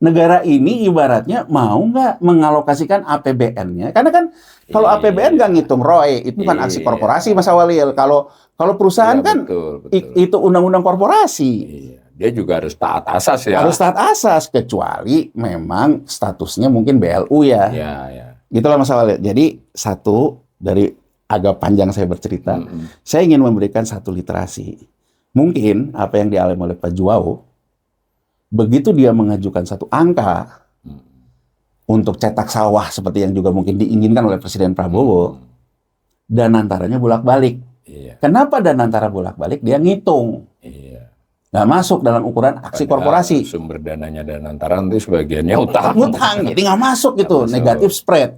Negara ini ibaratnya mau nggak mengalokasikan APBN-nya? Karena kan kalau APBN nggak ngitung ROE, itu kan aksi korporasi, Mas Awalil. Kalau perusahaan Iya, kan betul. itu undang-undang korporasi. Iya. Dia juga harus taat asas ya. Harus taat asas, kecuali memang statusnya mungkin BLU ya. Iya. Itulah Mas Awalil. Jadi satu dari agak panjang saya bercerita, saya ingin memberikan satu literasi. Mungkin apa yang dialami oleh Pak Juao, begitu dia mengajukan satu angka untuk cetak sawah seperti yang juga mungkin diinginkan oleh Presiden Prabowo, Danantaranya bolak-balik. Iya. Kenapa Danantara bolak-balik? Dia ngitung. Iya. Nggak masuk dalam ukuran aksi korporasi. Sumber dananya Danantara nanti sebagiannya utang. Jadi nggak masuk gitu. Negatif spread.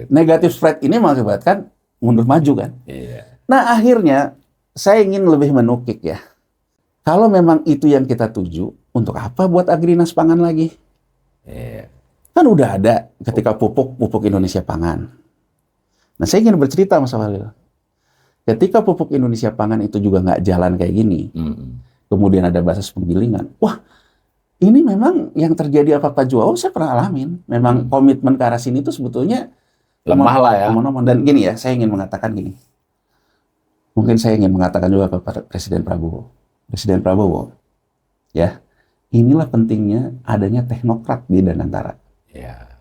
Negatif spread ini mengakibatkan mundur maju kan. Iya. Nah akhirnya saya ingin lebih menukik ya. Kalau memang itu yang kita tuju, untuk apa buat Agrinas Pangan lagi? Iya. Kan udah ada ketika pupuk Indonesia Pangan. Nah saya ingin bercerita Mas Awalil. Ketika pupuk Indonesia Pangan itu juga nggak jalan kayak gini, kemudian ada basis penggilingan. Wah, ini memang yang terjadi apa Pak Juao saya pernah alamin. Memang komitmen ke arah sini itu sebetulnya lemah lah ya. Dan gini ya, saya ingin mengatakan gini. Mungkin saya ingin mengatakan juga kepada Presiden Prabowo. Presiden Prabowo, ya, inilah pentingnya adanya teknokrat di Danantara. Ya.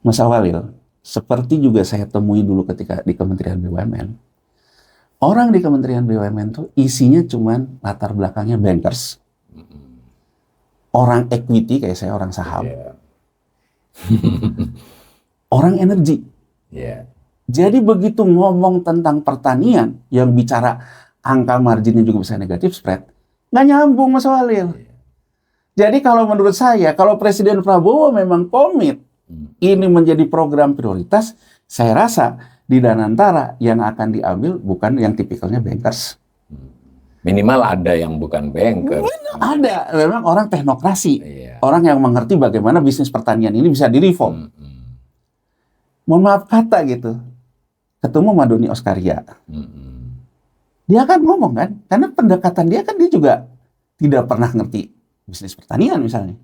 Mas Awalil, seperti juga saya temui dulu ketika di Kementerian BUMN. Orang di Kementerian BUMN tuh isinya cuman latar belakangnya bankers. Orang equity kayak saya, orang saham. Yeah. Orang energi. Yeah. Jadi begitu ngomong tentang pertanian yang bicara angka marginnya juga bisa negatif spread, nggak nyambung Mas Awalil. Jadi kalau menurut saya, kalau Presiden Prabowo memang komit ini menjadi program prioritas, saya rasa di Danantara yang akan diambil bukan yang tipikalnya bankers. Minimal ada yang bukan banker. Ada, memang orang teknokrasi. Iya. Orang yang mengerti bagaimana bisnis pertanian ini bisa direform. Mohon maaf kata gitu. Ketemu Madoni Oskaria. Dia kan ngomong kan, karena pendekatan dia kan dia juga tidak pernah ngerti bisnis pertanian misalnya.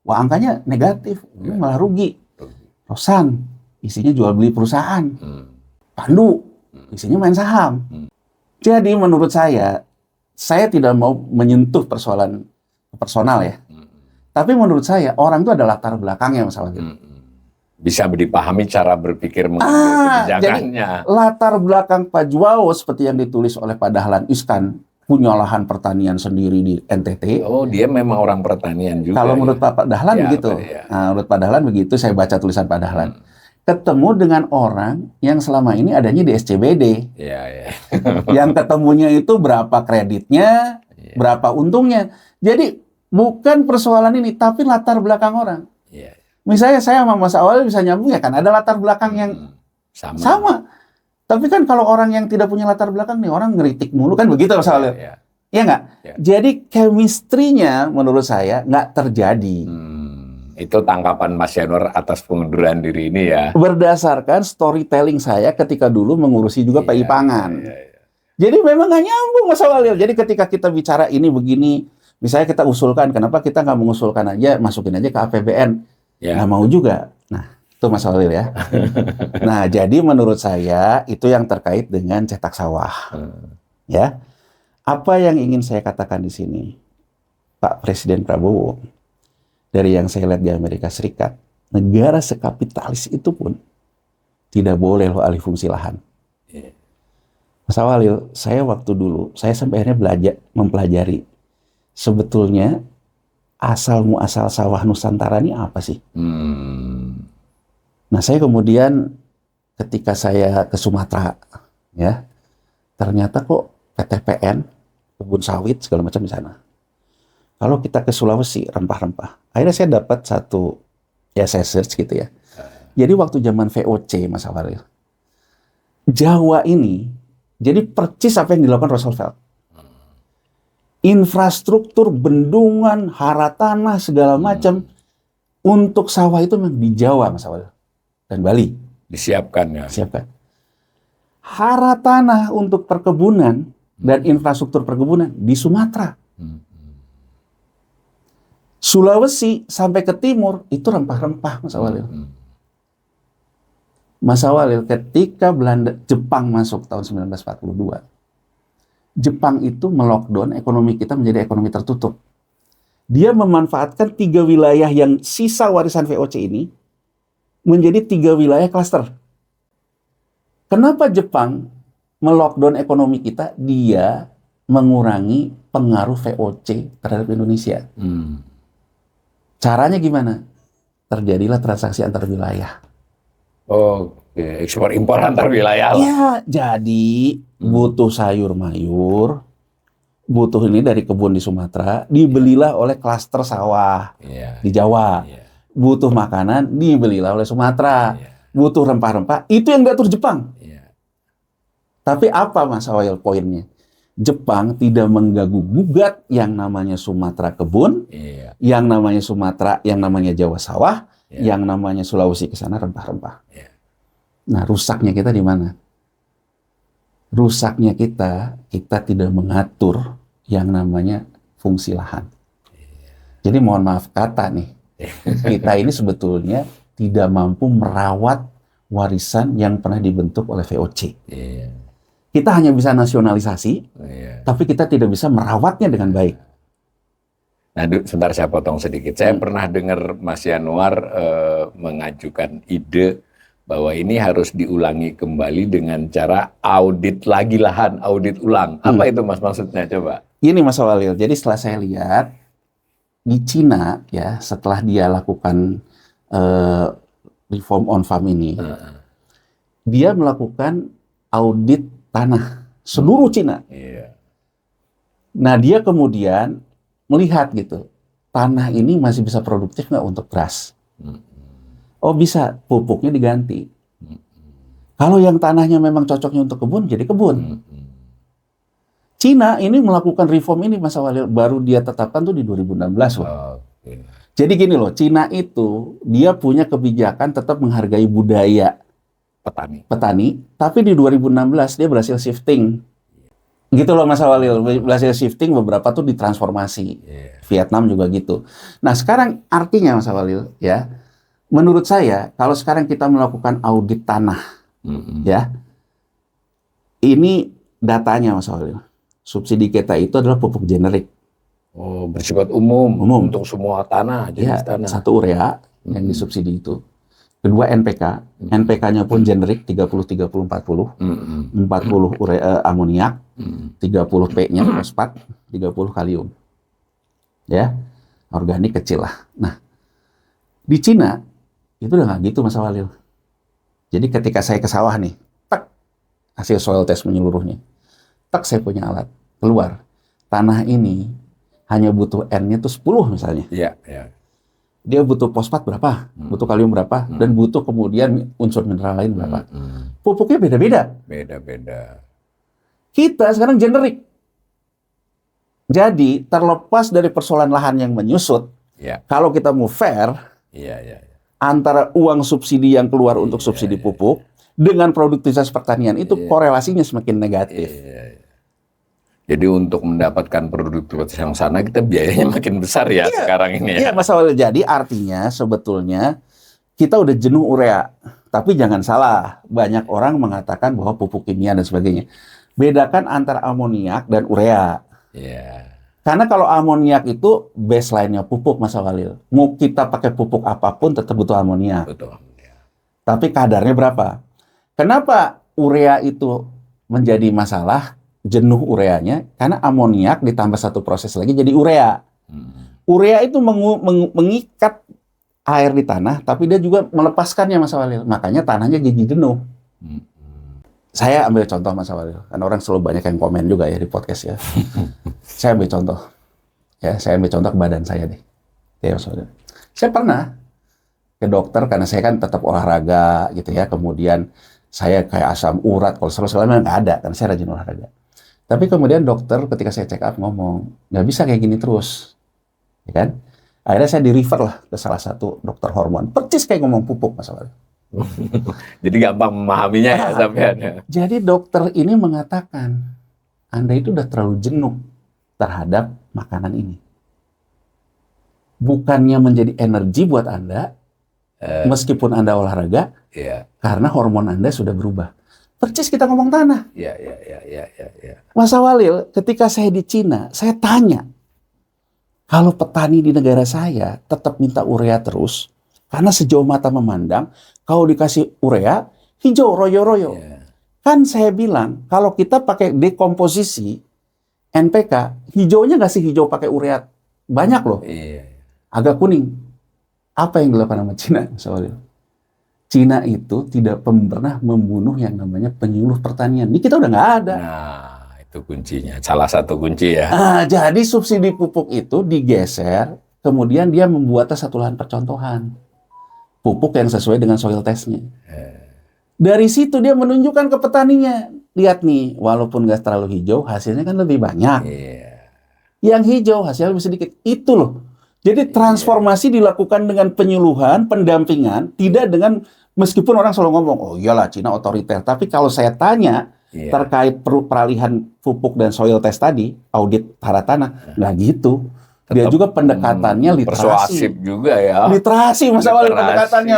Wah angkanya negatif, ini malah rugi. Rosan, isinya jual beli perusahaan. Pandu, isinya main saham. Jadi menurut saya tidak mau menyentuh persoalan personal ya. Tapi menurut saya orang itu ada latar belakangnya masalahnya. Bisa dipahami cara berpikir mengambil kebijakannya. Jadi latar belakang Pak Juao seperti yang ditulis oleh Pak Dahlan Iskan, punya lahan pertanian sendiri di NTT. Oh, dia memang orang pertanian juga. Kalau menurut Pak Dahlan begitu. Nah, menurut Pak Dahlan begitu, saya baca tulisan Pak Dahlan. Ketemu dengan orang yang selama ini adanya di SCBD. Iya. Yang ketemunya itu berapa kreditnya, berapa untungnya. Jadi bukan persoalan ini, tapi latar belakang orang. Misalnya saya sama Mas Awal bisa nyambung ya kan, ada latar belakang yang sama. Tapi kan kalau orang yang tidak punya latar belakang nih, orang ngeritik mulu kan begitu Mas Awal. Iya nggak? Jadi chemistry-nya menurut saya nggak terjadi. Itu tanggapan Mas Yanuar atas pengunduran diri ini ya. Berdasarkan storytelling saya ketika dulu mengurusi juga PI Pangan. Jadi memang nggak nyambung Mas Awalil. Jadi ketika kita bicara ini begini, misalnya kita usulkan, kenapa kita nggak mengusulkan aja, masukin aja ke APBN? Nggak mau juga. Nah, itu Mas Awalil ya. Nah, jadi menurut saya itu yang terkait dengan cetak sawah. Ya, apa yang ingin saya katakan di sini, Pak Presiden Prabowo, dari yang saya lihat di Amerika Serikat, negara sekapitalis itu pun tidak boleh loh alih fungsi lahan. Mas Awalil, saya waktu dulu, saya sampai akhirnya belajar, mempelajari sebetulnya asal muasal sawah Nusantara ini apa sih? Nah, saya kemudian ketika saya ke Sumatera, ya, ternyata kok PTPN, kebun sawit segala macam di sana. Kalau kita ke Sulawesi, rempah-rempah. Akhirnya saya dapat satu, ya saya search gitu ya. Jadi waktu zaman VOC, Mas Awalil, Jawa ini, jadi percis apa yang dilakukan Roosevelt. Infrastruktur, bendungan, hara tanah, segala macam, untuk sawah itu memang di Jawa, Mas Awalil. Dan Bali. Disiapkan ya. Disiapkan. Hara tanah untuk perkebunan dan infrastruktur perkebunan di Sumatera. Sulawesi sampai ke timur itu rempah-rempah, Mas Awalil. Mas Awalil, ketika Jepang masuk tahun 1942, Jepang itu melockdown ekonomi kita menjadi ekonomi tertutup. Dia memanfaatkan 3 wilayah yang sisa warisan VOC ini menjadi 3 wilayah klaster. Kenapa Jepang melockdown ekonomi kita? Dia mengurangi pengaruh VOC terhadap Indonesia. Caranya gimana? Terjadilah transaksi antar wilayah. Oke, ekspor impor antar wilayah lah. Ya, jadi butuh sayur mayur, butuh ini dari kebun di Sumatera, dibelilah oleh klaster sawah di Jawa. Butuh makanan, dibelilah oleh Sumatera. Butuh rempah-rempah, itu yang diatur Jepang. Tapi apa Mas Awalil poinnya? Jepang tidak mengganggu-gugat yang namanya Sumatera kebun, yang namanya Sumatera, yang namanya Jawa sawah, yang namanya Sulawesi ke sana rempah-rempah. Nah, rusaknya kita di mana? Rusaknya kita tidak mengatur yang namanya fungsi lahan. Jadi mohon maaf kata nih, kita ini sebetulnya tidak mampu merawat warisan yang pernah dibentuk oleh VOC. Kita hanya bisa nasionalisasi, tapi kita tidak bisa merawatnya dengan baik. Nah, sebentar saya potong sedikit. Saya pernah dengar Mas Yanuar mengajukan ide bahwa ini harus diulangi kembali dengan cara audit lagi lahan, audit ulang. Apa itu Mas maksudnya? Coba. Ini Mas Awalil, jadi setelah saya lihat di Cina ya, setelah dia lakukan reform on farm ini, dia melakukan audit tanah seluruh Cina. Nah, dia kemudian melihat gitu, tanah ini masih bisa produktif nggak untuk beras? Oh bisa, pupuknya diganti. Kalau yang tanahnya memang cocoknya untuk kebun, jadi kebun. Cina ini melakukan reform ini Mas Awalil, baru dia tetapkan tuh di 2016 loh. Jadi gini loh, Cina itu dia punya kebijakan tetap menghargai budaya petani, tapi di 2016 dia berhasil shifting. Gitu loh Mas Awalil, berhasil shifting, beberapa tuh ditransformasi. Vietnam juga gitu. Nah sekarang artinya Mas Awalil ya, menurut saya kalau sekarang kita melakukan audit tanah, ya, ini datanya Mas Awalil. Subsidi kita itu adalah pupuk generik. Oh, bersifat umum untuk semua tanah, jenis tanah. Satu urea yang disubsidi itu. Kedua NPK, NPK-nya pun generik 30 30 40. 40 urea amoniak, 30 P-nya fosfat, 30 kalium. Ya. Organik kecil lah. Nah, di Cina itu udah nggak gitu Mas Awalil. Jadi ketika saya ke sawah nih, tak hasil soil test menyeluruhnya. Tak saya punya alat, keluar tanah ini hanya butuh N-nya tuh 10 misalnya. Iya, iya. Dia butuh fosfat berapa, butuh kalium berapa, dan butuh kemudian unsur mineral lain berapa. Pupuknya beda-beda. Beda-beda. Kita sekarang generik. Jadi terlepas dari persoalan lahan yang menyusut, Iya. kalau kita mau fair, Iya, iya. antara uang subsidi yang keluar untuk subsidi pupuk dengan produktivitas pertanian itu korelasinya semakin negatif. Iya. Jadi untuk mendapatkan produktivitas yang sana kita biayanya makin besar ya sekarang ini Iya, ya. Mas Awal. Jadi artinya sebetulnya kita udah jenuh urea. Tapi jangan salah, banyak orang mengatakan bahwa pupuk kimia dan sebagainya. Bedakan antara amoniak dan urea. Iya. Karena kalau amoniak itu baseline-nya pupuk, Mas Awalil. Mau kita pakai pupuk apapun tetap butuh amoniak. Betul. Tapi kadarnya berapa? Kenapa urea itu menjadi masalah? Jenuh ureanya, karena amoniak ditambah satu proses lagi jadi urea. Urea itu mengikat air di tanah, tapi dia juga melepaskannya, Mas Awalil. Makanya tanahnya jadi jenuh. Saya ambil contoh, Mas Awalil. Karena orang selalu banyak yang komen juga ya di podcast ya. Saya ambil contoh. Ya, saya ambil contoh ke badan saya deh. Ya, Mas Awalil. Saya pernah ke dokter karena saya kan tetap olahraga gitu ya. Kemudian saya kayak asam urat, kolesterol segala nggak ada karena saya rajin olahraga. Tapi kemudian dokter ketika saya check up ngomong, nggak bisa kayak gini terus. Ya kan? Akhirnya saya di-refer lah ke salah satu dokter hormon. Percis kayak ngomong pupuk, Mas Awal. Jadi gampang memahaminya ya sampean. Jadi dokter ini mengatakan, Anda itu udah terlalu jenuh terhadap makanan ini. Bukannya menjadi energi buat Anda, meskipun Anda olahraga, karena hormon Anda sudah berubah. Percis kita ngomong tanah. Iya. Mas Awalil, ketika saya di Cina, saya tanya, kalau petani di negara saya tetap minta urea terus, karena sejauh mata memandang, kalau dikasih urea, hijau royo-royo. Kan saya bilang, kalau kita pakai dekomposisi, NPK, hijaunya nggak sih hijau pakai urea? Banyak loh. Agak kuning. Apa yang dilakukan sama Cina, Mas Awalil? Cina itu tidak pernah membunuh yang namanya penyuluh pertanian. Ini kita udah nggak ada. Nah, itu kuncinya. Salah satu kunci ya. Jadi subsidi pupuk itu digeser, kemudian dia membuatnya satu lahan percontohan. Pupuk yang sesuai dengan soil test-nya. Dari situ dia menunjukkan ke petaninya. Lihat nih, walaupun nggak terlalu hijau, hasilnya kan lebih banyak. Yang hijau hasilnya lebih sedikit. Itu loh. Jadi transformasi dilakukan dengan penyuluhan, pendampingan, tidak dengan, meskipun orang selalu ngomong, oh iyalah Cina otoriter. Tapi kalau saya tanya terkait peralihan pupuk dan soil test tadi, audit tata tanah, nggak gitu. Dia juga pendekatannya literasi. Persuasif juga ya. Literasi, Mas Awal,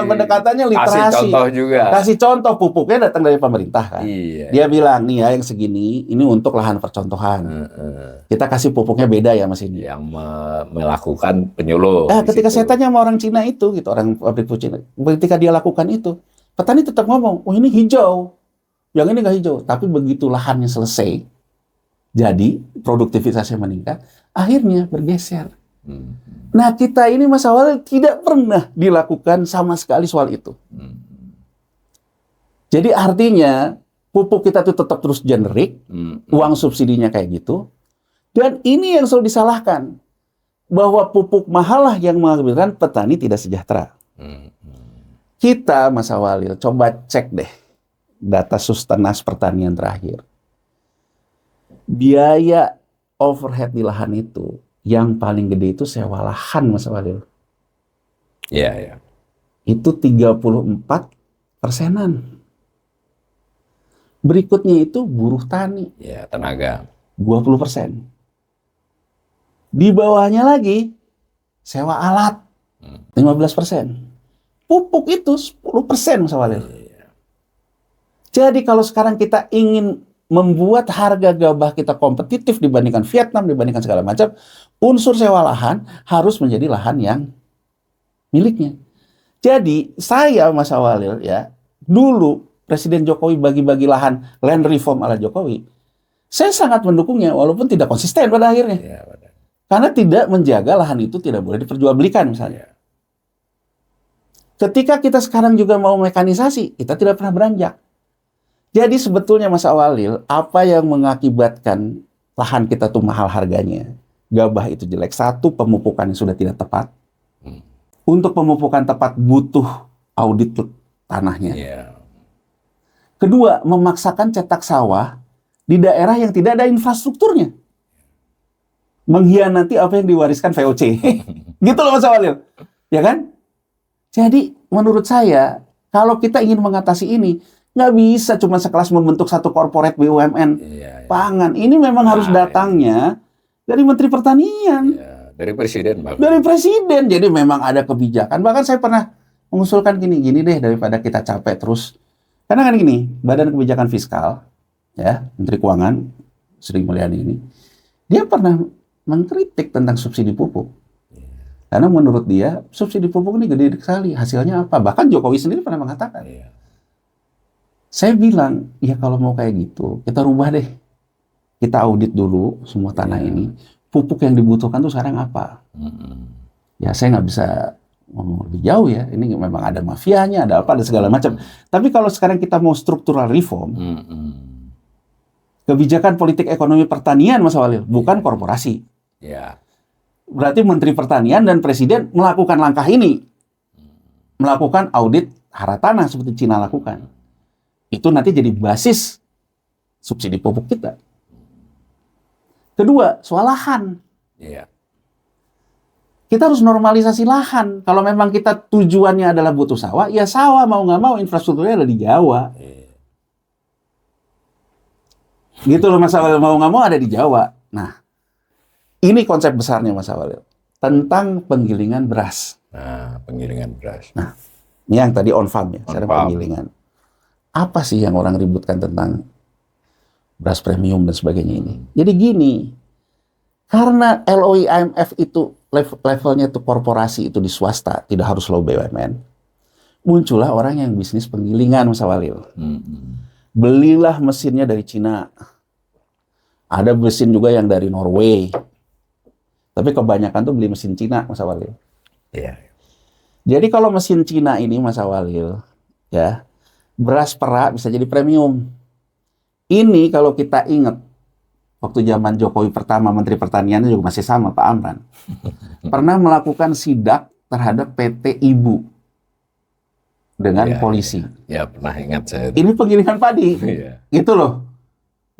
pendekatannya literasi. Kasih contoh juga. Kasih contoh, pupuknya datang dari pemerintah kan. Dia bilang, nih ya yang segini, ini untuk lahan percontohan. Kita kasih pupuknya beda ya Mas ini. Yang melakukan penyuluh. Ketika saya tanya sama orang Cina itu, gitu, orang pabrik pupuk Cina, ketika dia lakukan itu, petani tetap ngomong, oh ini hijau, yang ini nggak hijau. Tapi begitu lahannya selesai, jadi produktivitasnya meningkat, akhirnya bergeser. Nah kita ini Mas Awal tidak pernah dilakukan sama sekali soal itu. Jadi artinya pupuk kita itu tetap terus generik, uang subsidinya kayak gitu, dan ini yang selalu disalahkan, bahwa pupuk mahal lah yang mengakibatkan petani tidak sejahtera. Kita Mas Awalil coba cek deh data Sustenas pertanian terakhir. Biaya overhead di lahan itu yang paling gede itu sewa lahan, Mas Awalil. Iya. Itu 34%. Berikutnya itu buruh tani. Ya, tenaga. 20%. Di bawahnya lagi sewa alat. 15%. Pupuk itu 10%, Mas Awalil. Jadi kalau sekarang kita ingin membuat harga gabah kita kompetitif dibandingkan Vietnam, dibandingkan segala macam, unsur sewa lahan harus menjadi lahan yang miliknya. Jadi saya Mas Awalil ya, dulu Presiden Jokowi bagi-bagi lahan, land reform ala Jokowi, saya sangat mendukungnya walaupun tidak konsisten pada akhirnya. Karena tidak menjaga lahan itu tidak boleh diperjualbelikan misalnya. Ketika kita sekarang juga mau mekanisasi, kita tidak pernah beranjak. Jadi sebetulnya Mas Awalil, apa yang mengakibatkan lahan kita tuh mahal harganya, gabah itu jelek. Satu, pemupukan yang sudah tidak tepat. Untuk pemupukan tepat butuh audit tanahnya. Kedua, memaksakan cetak sawah di daerah yang tidak ada infrastrukturnya. Mengkhianati apa yang diwariskan VOC. Gitu loh Mas Walil. Ya kan? Jadi menurut saya, kalau kita ingin mengatasi ini, nggak bisa cuma sekelas membentuk satu korporat BUMN pangan. Ini memang harus datangnya dari Menteri Pertanian. Dari Presiden. Dari Presiden. Jadi memang ada kebijakan. Bahkan saya pernah mengusulkan gini deh, daripada kita capek terus. Karena kan gini, Badan Kebijakan Fiskal, ya, Menteri Keuangan, Sri Mulyani ini, dia pernah mengkritik tentang subsidi pupuk. Karena menurut dia, subsidi pupuk ini gede sekali. Hasilnya apa? Bahkan Jokowi sendiri pernah mengatakan. Saya bilang, ya kalau mau kayak gitu, kita rubah deh. Kita audit dulu semua tanah ini. Pupuk yang dibutuhkan tuh sekarang apa? Ya saya nggak bisa ngomong lebih jauh ya. Ini memang ada mafianya, ada apa, ada segala macam. Tapi kalau sekarang kita mau struktural reform, kebijakan politik ekonomi pertanian, Mas Walil, bukan korporasi. Berarti Menteri Pertanian dan Presiden melakukan langkah ini. Melakukan audit hara tanah seperti Cina lakukan. Itu nanti jadi basis subsidi pupuk kita. Kedua, soal lahan. Kita harus normalisasi lahan. Kalau memang kita tujuannya adalah butuh sawah, ya sawah mau nggak mau infrastrukturnya ada di Jawa. Gitu loh Mas Walil, mau nggak mau ada di Jawa. Nah, ini konsep besarnya Mas Walil. Tentang penggilingan beras. Penggilingan beras. Nah, ini yang tadi on farm ya, sekarang penggilingan. Apa sih yang orang ributkan tentang beras premium dan sebagainya ini? Jadi gini, karena LOI IMF itu levelnya itu korporasi, itu di swasta, tidak harus low BUMN. Muncullah orang yang bisnis penggilingan, Mas Walil. Belilah mesinnya dari Cina. Ada mesin juga yang dari Norway. Tapi kebanyakan tuh beli mesin Cina, Mas Walil. Jadi kalau mesin Cina ini, Mas Walil, ya, beras perak bisa jadi premium. Ini kalau kita ingat, waktu zaman Jokowi pertama, Menteri Pertanian juga masih sama, Pak Amran. Pernah melakukan sidak terhadap PT Ibu dengan polisi. Ya, pernah ingat saya. Ini penggilingan padi. Gitu loh.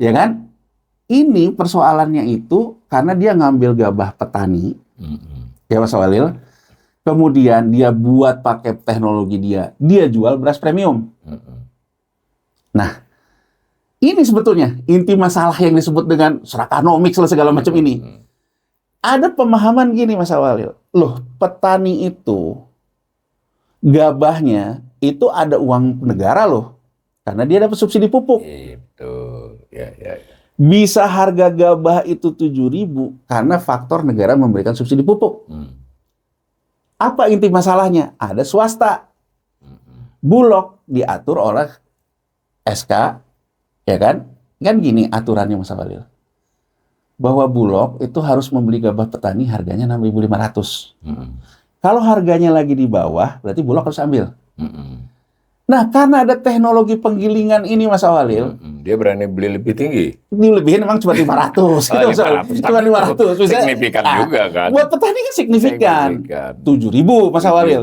Ya kan? Ini persoalannya itu karena dia ngambil gabah petani. Ya Mas Walil. Kemudian dia buat pakai teknologi dia jual beras premium. Nah, ini sebetulnya inti masalah yang disebut dengan serakanomics lah segala macam ini. Ada pemahaman gini Mas Walil. Loh, petani itu gabahnya itu ada uang negara loh. Karena dia dapat subsidi pupuk. Betul. Bisa harga gabah itu 7.000 karena faktor negara memberikan subsidi pupuk. Apa inti masalahnya? Ada swasta. Bulog diatur oleh SK, ya kan? Kan gini aturannya Mas Walil. Bahwa Bulog itu harus membeli gabah petani harganya 6.500. Kalau harganya lagi di bawah, berarti Bulog harus ambil. Nah, karena ada teknologi penggilingan ini Mas Walil, dia berani beli lebih tinggi. Dilebihin memang cuma 500. Cuma 500. Signifikan juga kan. Buat petani kan signifikan. 7.000 Mas Walil.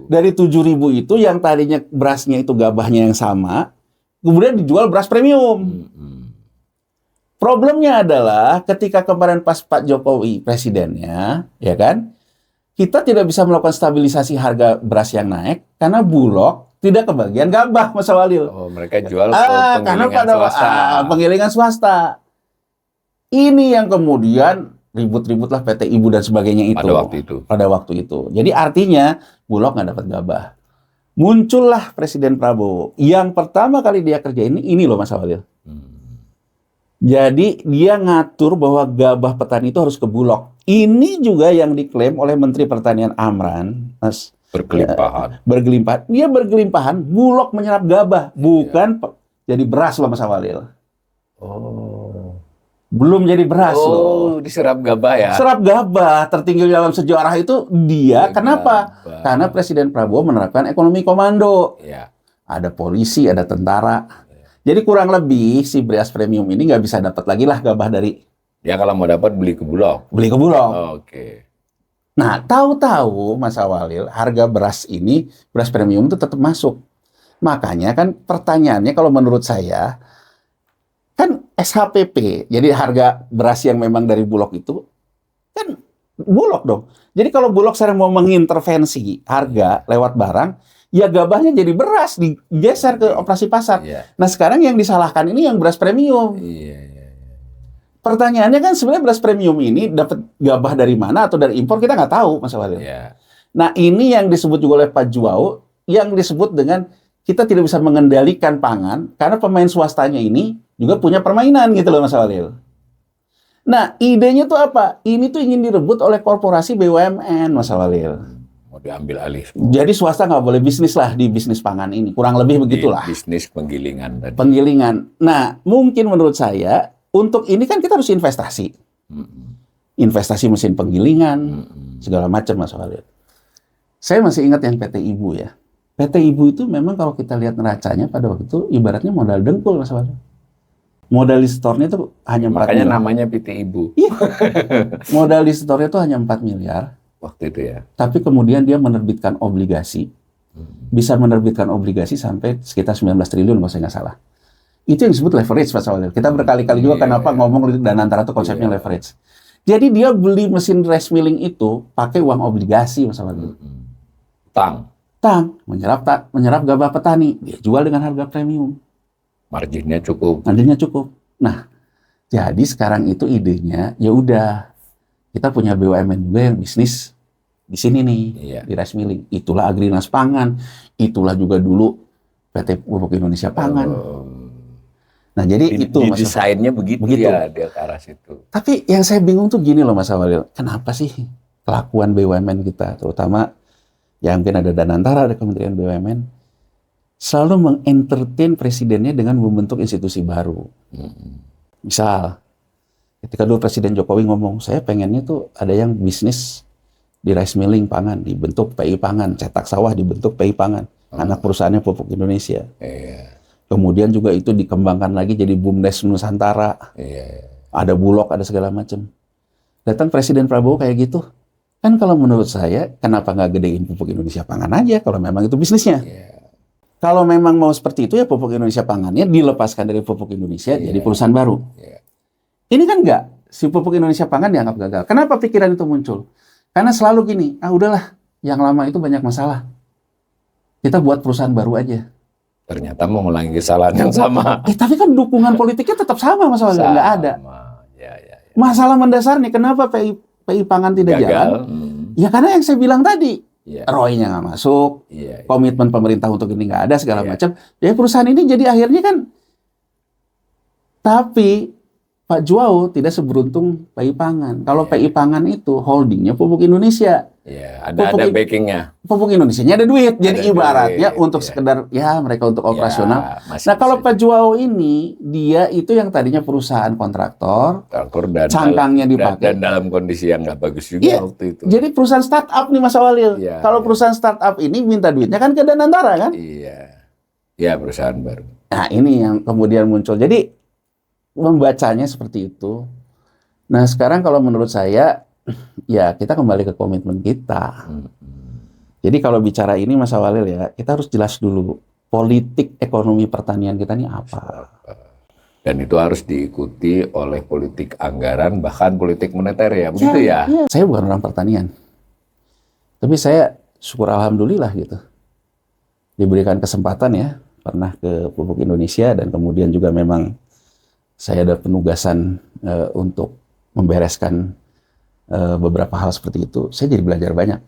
Dari 7.000 itu yang tadinya berasnya itu gabahnya yang sama, kemudian dijual beras premium. Problemnya adalah ketika kemarin pas Pak Jokowi presidennya, ya kan, kita tidak bisa melakukan stabilisasi harga beras yang naik karena Bulog tidak kebagian gabah, Mas Walil. Oh, mereka jual ke penggilingan swasta. Penggilingan swasta. Ini yang kemudian ribut-ribut lah PT Ibu dan sebagainya itu. Pada waktu itu. Jadi artinya Bulog nggak dapat gabah. Muncullah Presiden Prabowo. Yang pertama kali dia kerja ini loh Mas Walil. Jadi dia ngatur bahwa gabah petani itu harus ke Bulog. Ini juga yang diklaim oleh Menteri Pertanian Amran, Mas. Bergelimpahan. Dia bergelimpahan, Bulog menyerap gabah, bukan jadi beras loh Mas Walil. Belum jadi beras loh. Diserap gabah ya. Serap gabah, tertinggi dalam sejarah itu dia. Kenapa? Karena Presiden Prabowo menerapkan ekonomi komando. Ada polisi, ada tentara. Jadi kurang lebih si beras premium ini nggak bisa dapat lagi lah gabah dari Ya kalau mau dapat beli ke Bulog. Beli ke Bulog. Oke. Nah, tahu-tahu Mas Awalil, harga beras ini, beras premium itu tetap masuk. Makanya kan pertanyaannya kalau menurut saya, kan SHPP, jadi harga beras yang memang dari Bulog itu, kan Bulog dong. Jadi kalau Bulog sekarang mau mengintervensi harga lewat barang, ya gabahnya jadi beras, digeser ke operasi pasar. Iya. Nah sekarang yang disalahkan ini yang beras premium. Iya. Pertanyaannya kan sebenarnya beras premium ini dapat gabah dari mana atau dari impor, kita nggak tahu Mas Walil. Iya. Nah ini yang disebut juga oleh Pak Juwao, yang disebut dengan kita tidak bisa mengendalikan pangan, karena pemain swastanya ini juga punya permainan gitu loh Mas Walil. Nah, idenya tuh apa? Ini tuh ingin direbut oleh korporasi BUMN, Mas Walil. Mau diambil alih. Jadi swasta nggak boleh bisnis lah di bisnis pangan ini. Kurang lebih begitulah. Bisnis penggilingan tadi. Penggilingan. Nah, mungkin menurut saya, untuk ini kan kita harus investasi. Investasi mesin penggilingan, segala macam Mas Walil. Saya masih ingat yang PT Ibu ya. PT Ibu itu memang kalau kita lihat neracanya pada waktu itu, ibaratnya modal dengkul Mas Walil. Modal di store-nya itu hanya 4 Makanya miliar. namanya PT Ibu. Iya. Modal di store-nya itu hanya 4 miliar. Waktu itu ya. Tapi kemudian dia menerbitkan obligasi. Bisa menerbitkan obligasi sampai sekitar 19 triliun kalau saya nggak salah. Itu yang disebut leverage Pak Sawalil. Kita berkali-kali juga kenapa ngomong Danantara itu konsepnya leverage. Jadi dia beli mesin rice milling itu pakai uang obligasi Mas Sawalil. Tang, menyerap gabah petani. Dia jual dengan harga premium. Marginnya cukup. Nah, jadi sekarang itu idenya, ya udah kita punya BUMN juga yang bisnis di sini nih, di rice milling. Itulah Agrinas Pangan, itulah juga dulu PT Pupuk Indonesia Pangan. Nah, jadi itu Mas. Desainnya begitu ya, dia ke arah situ. Tapi yang saya bingung tuh gini loh Mas Awalil, kenapa sih kelakuan BUMN kita, terutama ya mungkin ada Danantara, ada Kementerian BUMN, selalu mengentertain presidennya dengan membentuk institusi baru. Misal, ketika dulu Presiden Jokowi ngomong, saya pengennya tuh ada yang bisnis di rice milling pangan, dibentuk PI Pangan, cetak sawah dibentuk PI Pangan, anak perusahaannya Pupuk Indonesia. Kemudian juga itu dikembangkan lagi jadi BUMDes Nusantara. Ada Bulog, ada segala macam. Datang Presiden Prabowo kayak gitu. Kan kalau menurut saya, kenapa nggak gedein Pupuk Indonesia Pangan aja kalau memang itu bisnisnya? Kalau memang mau seperti itu ya Pupuk Indonesia Pangannya dilepaskan dari Pupuk Indonesia jadi perusahaan baru. Ini kan enggak. Si Pupuk Indonesia Pangan dianggap gagal. Kenapa pikiran itu muncul? Karena selalu gini, udahlah, yang lama itu banyak masalah. Kita buat perusahaan baru aja. Ternyata mengulangi kesalahan yang sama. Tapi kan dukungan politiknya tetap sama Mas Walil, nggak ada. Masalah mendasar nih, kenapa PI Pangan tidak jalan? Ya karena yang saya bilang tadi. ROI-nya nggak masuk, komitmen pemerintah untuk ini nggak ada, segala macam. Ya perusahaan ini jadi akhirnya kan, tapi Pak Juwao tidak seberuntung PI Pangan. Kalau PI Pangan itu holdingnya Pupuk Indonesia. Ada backingnya. Pupuk Indonesia-nya ada duit. Jadi ada ibaratnya duit, untuk sekedar ya mereka untuk operasional. Nah kalau Pak Juwao ini dia itu yang tadinya perusahaan kontraktor dan cangkangnya dipakai dan dalam kondisi yang nggak bagus juga waktu itu. Jadi perusahaan startup nih Mas Awalil. Kalau perusahaan startup ini minta duitnya kan ke Danantara kan? Iya perusahaan baru. Nah ini yang kemudian muncul. Jadi membacanya seperti itu. Nah sekarang kalau menurut saya ya kita kembali ke komitmen kita. Jadi kalau bicara ini Mas Awalil ya, kita harus jelas dulu politik ekonomi pertanian kita ini apa. Dan itu harus diikuti oleh politik anggaran, bahkan politik moneter ya, begitu ya? Saya bukan orang pertanian. Tapi saya syukur alhamdulillah gitu. Diberikan kesempatan ya, pernah ke Pupuk Indonesia dan kemudian juga memang saya ada penugasan untuk membereskan beberapa hal seperti itu. Saya jadi belajar banyak.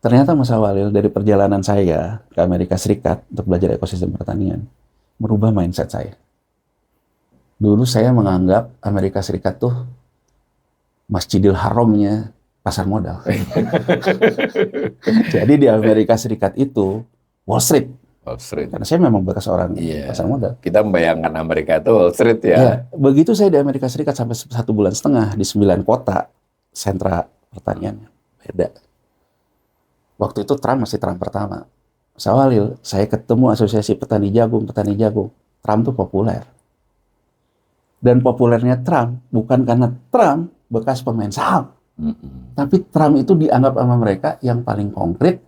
Ternyata Mas Awalil dari perjalanan saya ke Amerika Serikat untuk belajar ekosistem pertanian, merubah mindset saya. Dulu saya menganggap Amerika Serikat tuh Masjidil Haramnya pasar modal. Jadi di Amerika Serikat itu Wall Street. Karena saya memang bekas orang pasar modal. Kita membayangkan Amerika itu Wall Street ya. Begitu saya di Amerika Serikat sampai 1,5 bulan di 9 kota sentra pertaniannya. Beda. Waktu itu Trump masih Trump pertama. Mas Awalil, saya ketemu asosiasi petani jagung. Trump tuh populer. Dan populernya Trump bukan karena Trump bekas pemain saham, tapi Trump itu dianggap sama mereka yang paling konkret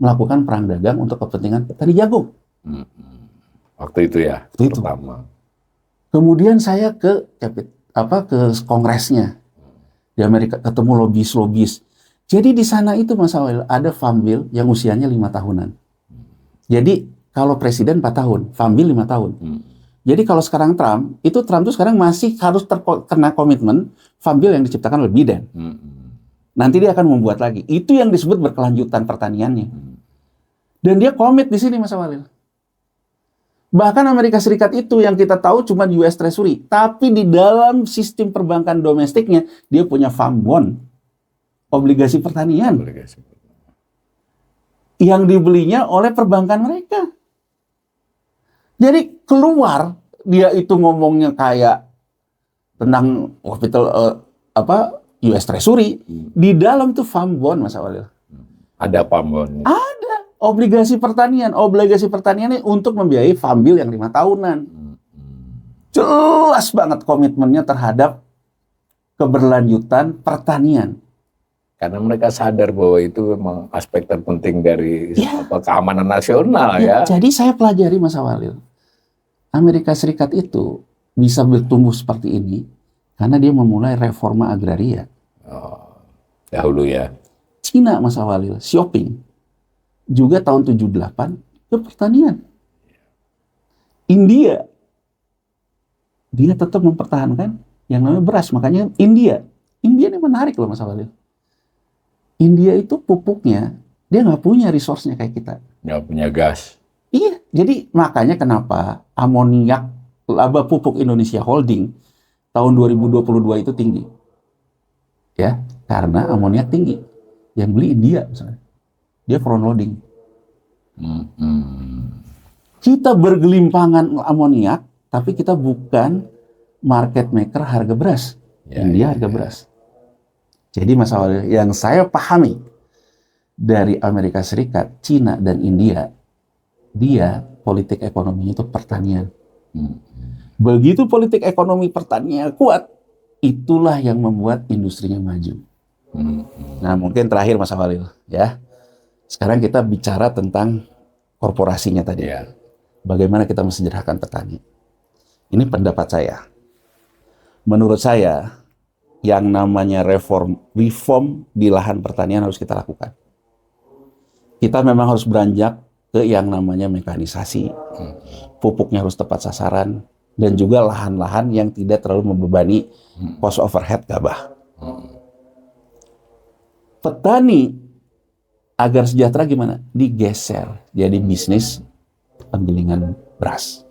melakukan perang dagang untuk kepentingan petani jagung. Waktu itu ya, Waktu itu. pertama. Kemudian saya ke kongresnya di Amerika, ketemu lobis-lobis. Jadi di sana itu Mas Awel ada farm bill yang usianya 5 tahunan. Jadi kalau presiden 4 tahun, farm bill 5 tahun. Jadi kalau sekarang Trump tuh sekarang masih harus terkena komitmen farm bill yang diciptakan oleh Biden. Nanti dia akan membuat lagi. Itu yang disebut berkelanjutan pertaniannya. Dan dia komit di sini Mas Awalil. Bahkan Amerika Serikat itu yang kita tahu cuma US Treasury. Tapi di dalam sistem perbankan domestiknya, dia punya farm bond. Obligasi pertanian. Yang dibelinya oleh perbankan mereka. Jadi keluar dia itu ngomongnya kayak tentang capital US Treasury, di dalam tuh farm bond Mas Awalil. Ada farm bond. Ada obligasi pertanian ini untuk membiayai farm bill yang 5 tahunan. Jelas banget komitmennya terhadap keberlanjutan pertanian. Karena mereka sadar bahwa itu memang aspek terpenting dari keamanan nasional ya. Jadi saya pelajari Mas Awalil, Amerika Serikat itu bisa bertumbuh seperti ini karena dia memulai reforma agraria. Dahulu ya. Cina Mas Awalil, Xiaoping, juga tahun 78 ke pertanian. India, dia tetap mempertahankan yang namanya beras. Makanya India ini menarik loh Mas Awalil. India itu pupuknya, dia nggak punya resource-nya kayak kita. Nggak punya gas. Iya, jadi makanya kenapa amoniak laba pupuk Indonesia Holding tahun 2022 itu tinggi. Ya, karena amoniak tinggi. Yang beli India misalnya. Dia front loading. Kita bergelimpangan amoniak, tapi kita bukan market maker harga beras. India harga beras. Jadi masalah yang saya pahami dari Amerika Serikat, Cina, dan India, dia politik ekonominya itu pertanian. Begitu politik ekonomi pertanian kuat, itulah yang membuat industrinya maju. Nah mungkin terakhir Mas Awalil, ya. Sekarang kita bicara tentang korporasinya tadi. Bagaimana kita mensejahterakan petani. Ini pendapat saya. Menurut saya, yang namanya reform di lahan pertanian harus kita lakukan. Kita memang harus beranjak ke yang namanya mekanisasi. Pupuknya harus tepat sasaran. Dan juga lahan-lahan yang tidak terlalu membebani cost overhead gabah. Petani agar sejahtera gimana? Digeser jadi bisnis penggilingan beras.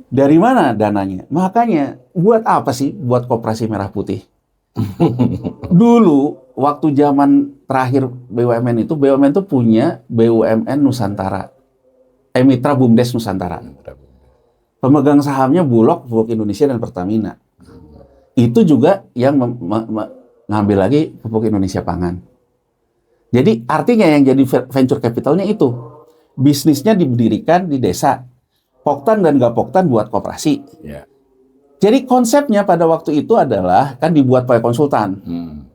Dari mana dananya? Makanya buat apa sih buat Koperasi Merah Putih? Dulu waktu zaman terakhir BUMN itu punya BUMN Nusantara. Mitra BUMDes Nusantara. Pemegang sahamnya Bulog, Pupuk Indonesia, dan Pertamina. Itu juga yang ngambil lagi Pupuk Indonesia Pangan. Jadi artinya yang jadi venture capitalnya itu. Bisnisnya didirikan di desa. Poktan dan gak poktan buat koperasi. Jadi konsepnya pada waktu itu adalah kan dibuat oleh konsultan.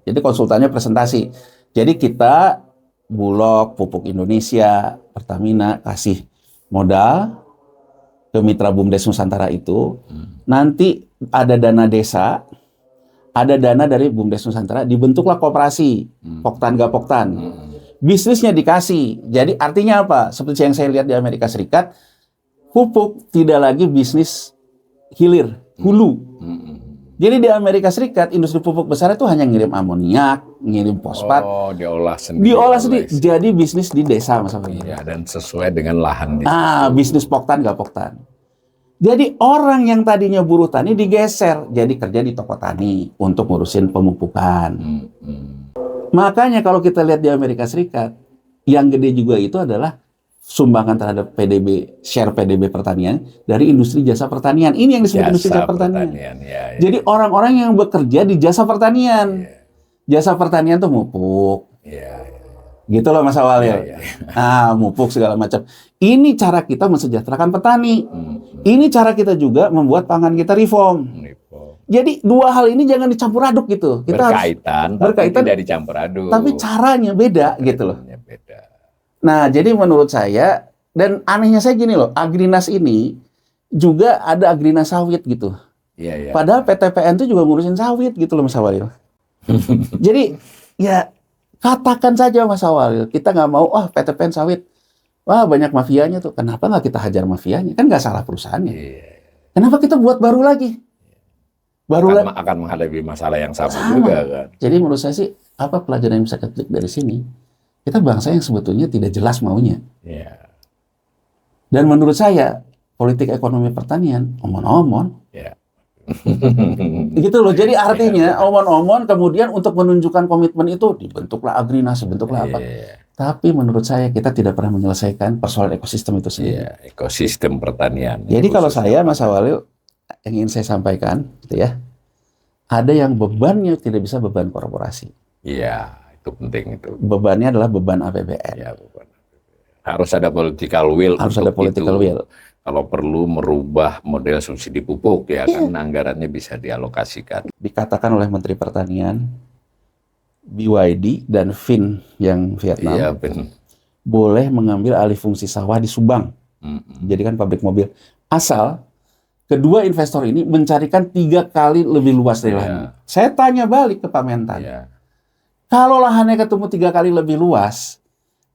Jadi konsultannya presentasi. Jadi kita Bulog, Pupuk Indonesia, Pertamina kasih modal ke Mitra BUMDes Nusantara itu. Nanti ada dana desa, ada dana dari BUMDes Nusantara, dibentuklah koperasi. Poktan gak poktan. Bisnisnya dikasih. Jadi artinya apa? Seperti yang saya lihat di Amerika Serikat, pupuk tidak lagi bisnis hilir, hulu. Jadi di Amerika Serikat, industri pupuk besar itu hanya ngirim amoniak, ngirim fosfat. Diolah sendiri. Diolah sendiri. Jadi bisnis di desa masalahnya. Iya, dan sesuai dengan lahan. Bisnis poktan gak poktan. Jadi orang yang tadinya buruh tani digeser. Jadi kerja di toko tani untuk ngurusin pemupukan. Makanya kalau kita lihat di Amerika Serikat, yang gede juga itu adalah sumbangan terhadap share PDB pertanian dari industri jasa pertanian. Ini yang disebut industri jasa pertanian. Jadi orang-orang yang bekerja di jasa pertanian. Jasa pertanian tuh mupuk, Gitu loh Mas Awalil. Iya, iya. Nah, mupuk segala macam. Ini cara kita mensejahterakan petani. Ini cara kita juga membuat pangan kita reform. Jadi dua hal ini jangan dicampur aduk gitu. Kita Berkaitan, tapi tidak dicampur aduk. Tapi caranya beda gitu loh. Beda. Nah, jadi menurut saya, dan anehnya saya gini loh, Agrinas ini juga ada Agrinas sawit gitu. Iya, iya. Padahal PTPN itu juga ngurusin sawit gitu loh Mas Awalil. Jadi ya katakan saja Mas Awalil, kita nggak mau, PTPN sawit, wah banyak mafianya tuh. Kenapa nggak kita hajar mafianya? Kan nggak salah perusahaannya. Iya. Kenapa kita buat baru lagi? Akan menghadapi masalah yang sama juga kan. Jadi menurut saya sih, apa pelajaran yang bisa ketik dari sini? Kita bangsa yang sebetulnya tidak jelas maunya. Iya. Dan menurut saya, politik ekonomi pertanian, omon-omon. Iya. Gitu loh. Jadi artinya omon-omon kemudian untuk menunjukkan komitmen itu dibentuklah Agrinas, dibentuklah apa. Tapi menurut saya kita tidak pernah menyelesaikan persoalan ekosistem itu sendiri. Iya, ekosistem pertanian. Jadi kalau saya Mas Awalil yang ingin saya sampaikan gitu ya. Ada yang bebannya tidak bisa beban korporasi. Iya, itu penting itu. Bebannya adalah beban APBN. Ya, beban. Harus ada political will. Harus ada political will. Kalau perlu merubah model subsidi pupuk ya kan anggarannya bisa dialokasikan. Dikatakan oleh Menteri Pertanian, BYD dan Vin yang Vietnam Iya, boleh mengambil alih fungsi sawah di Subang, jadikan pabrik mobil. Asal kedua investor ini mencarikan 3 kali lebih luas dari lahannya. Saya tanya balik ke Pak Mentan, kalau lahannya ketemu 3 kali lebih luas,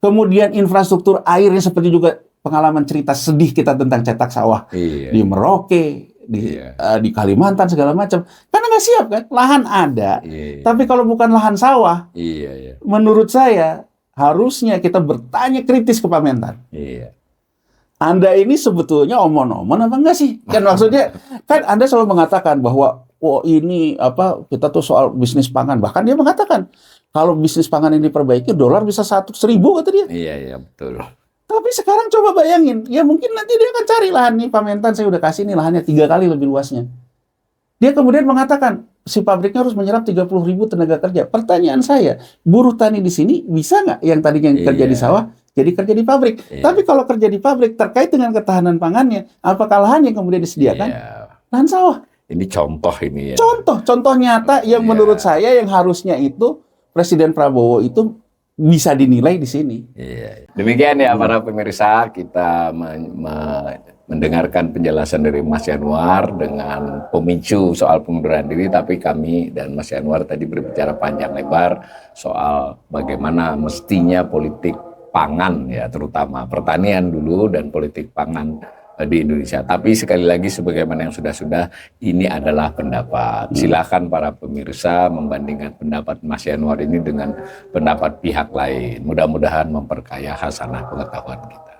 kemudian infrastruktur airnya seperti juga pengalaman cerita sedih kita tentang cetak sawah di Merauke, di Kalimantan segala macam, karena nggak siap kan, lahan ada, tapi kalau bukan lahan sawah, menurut saya harusnya kita bertanya kritis ke Pak Mentan. Anda ini sebetulnya omon-omon apa enggak sih? Kan maksudnya, kan Anda selalu mengatakan bahwa ini kita tuh soal bisnis pangan, bahkan dia mengatakan kalau bisnis pangan ini diperbaiki, dolar bisa 1.000 kata dia. Iya, betul. Tapi sekarang coba bayangin, ya mungkin nanti dia akan cari lahan nih, Pak Mentan saya udah kasih nih lahannya 3 kali lebih luasnya. Dia kemudian mengatakan, si pabriknya harus menyerap 30.000 tenaga kerja. Pertanyaan saya, buruh tani di sini bisa nggak yang tadinya kerja di sawah, jadi kerja di pabrik? Tapi kalau kerja di pabrik, terkait dengan ketahanan pangannya, apakah lahan yang kemudian disediakan? Lahan sawah. Ini contoh ini ya. Contoh nyata yang menurut saya yang harusnya itu, Presiden Prabowo itu bisa dinilai di sini. Demikian ya para pemirsa, kita mendengarkan penjelasan dari Mas Yanuar dengan pemicu soal pengunduran diri, tapi kami dan Mas Yanuar tadi berbicara panjang lebar soal bagaimana mestinya politik pangan ya, terutama pertanian dulu dan politik pangan di Indonesia. Tapi sekali lagi sebagaimana yang sudah-sudah, ini adalah pendapat. Silakan para pemirsa membandingkan pendapat Mas Yanuar ini dengan pendapat pihak lain. Mudah-mudahan memperkaya khasanah pengetahuan kita.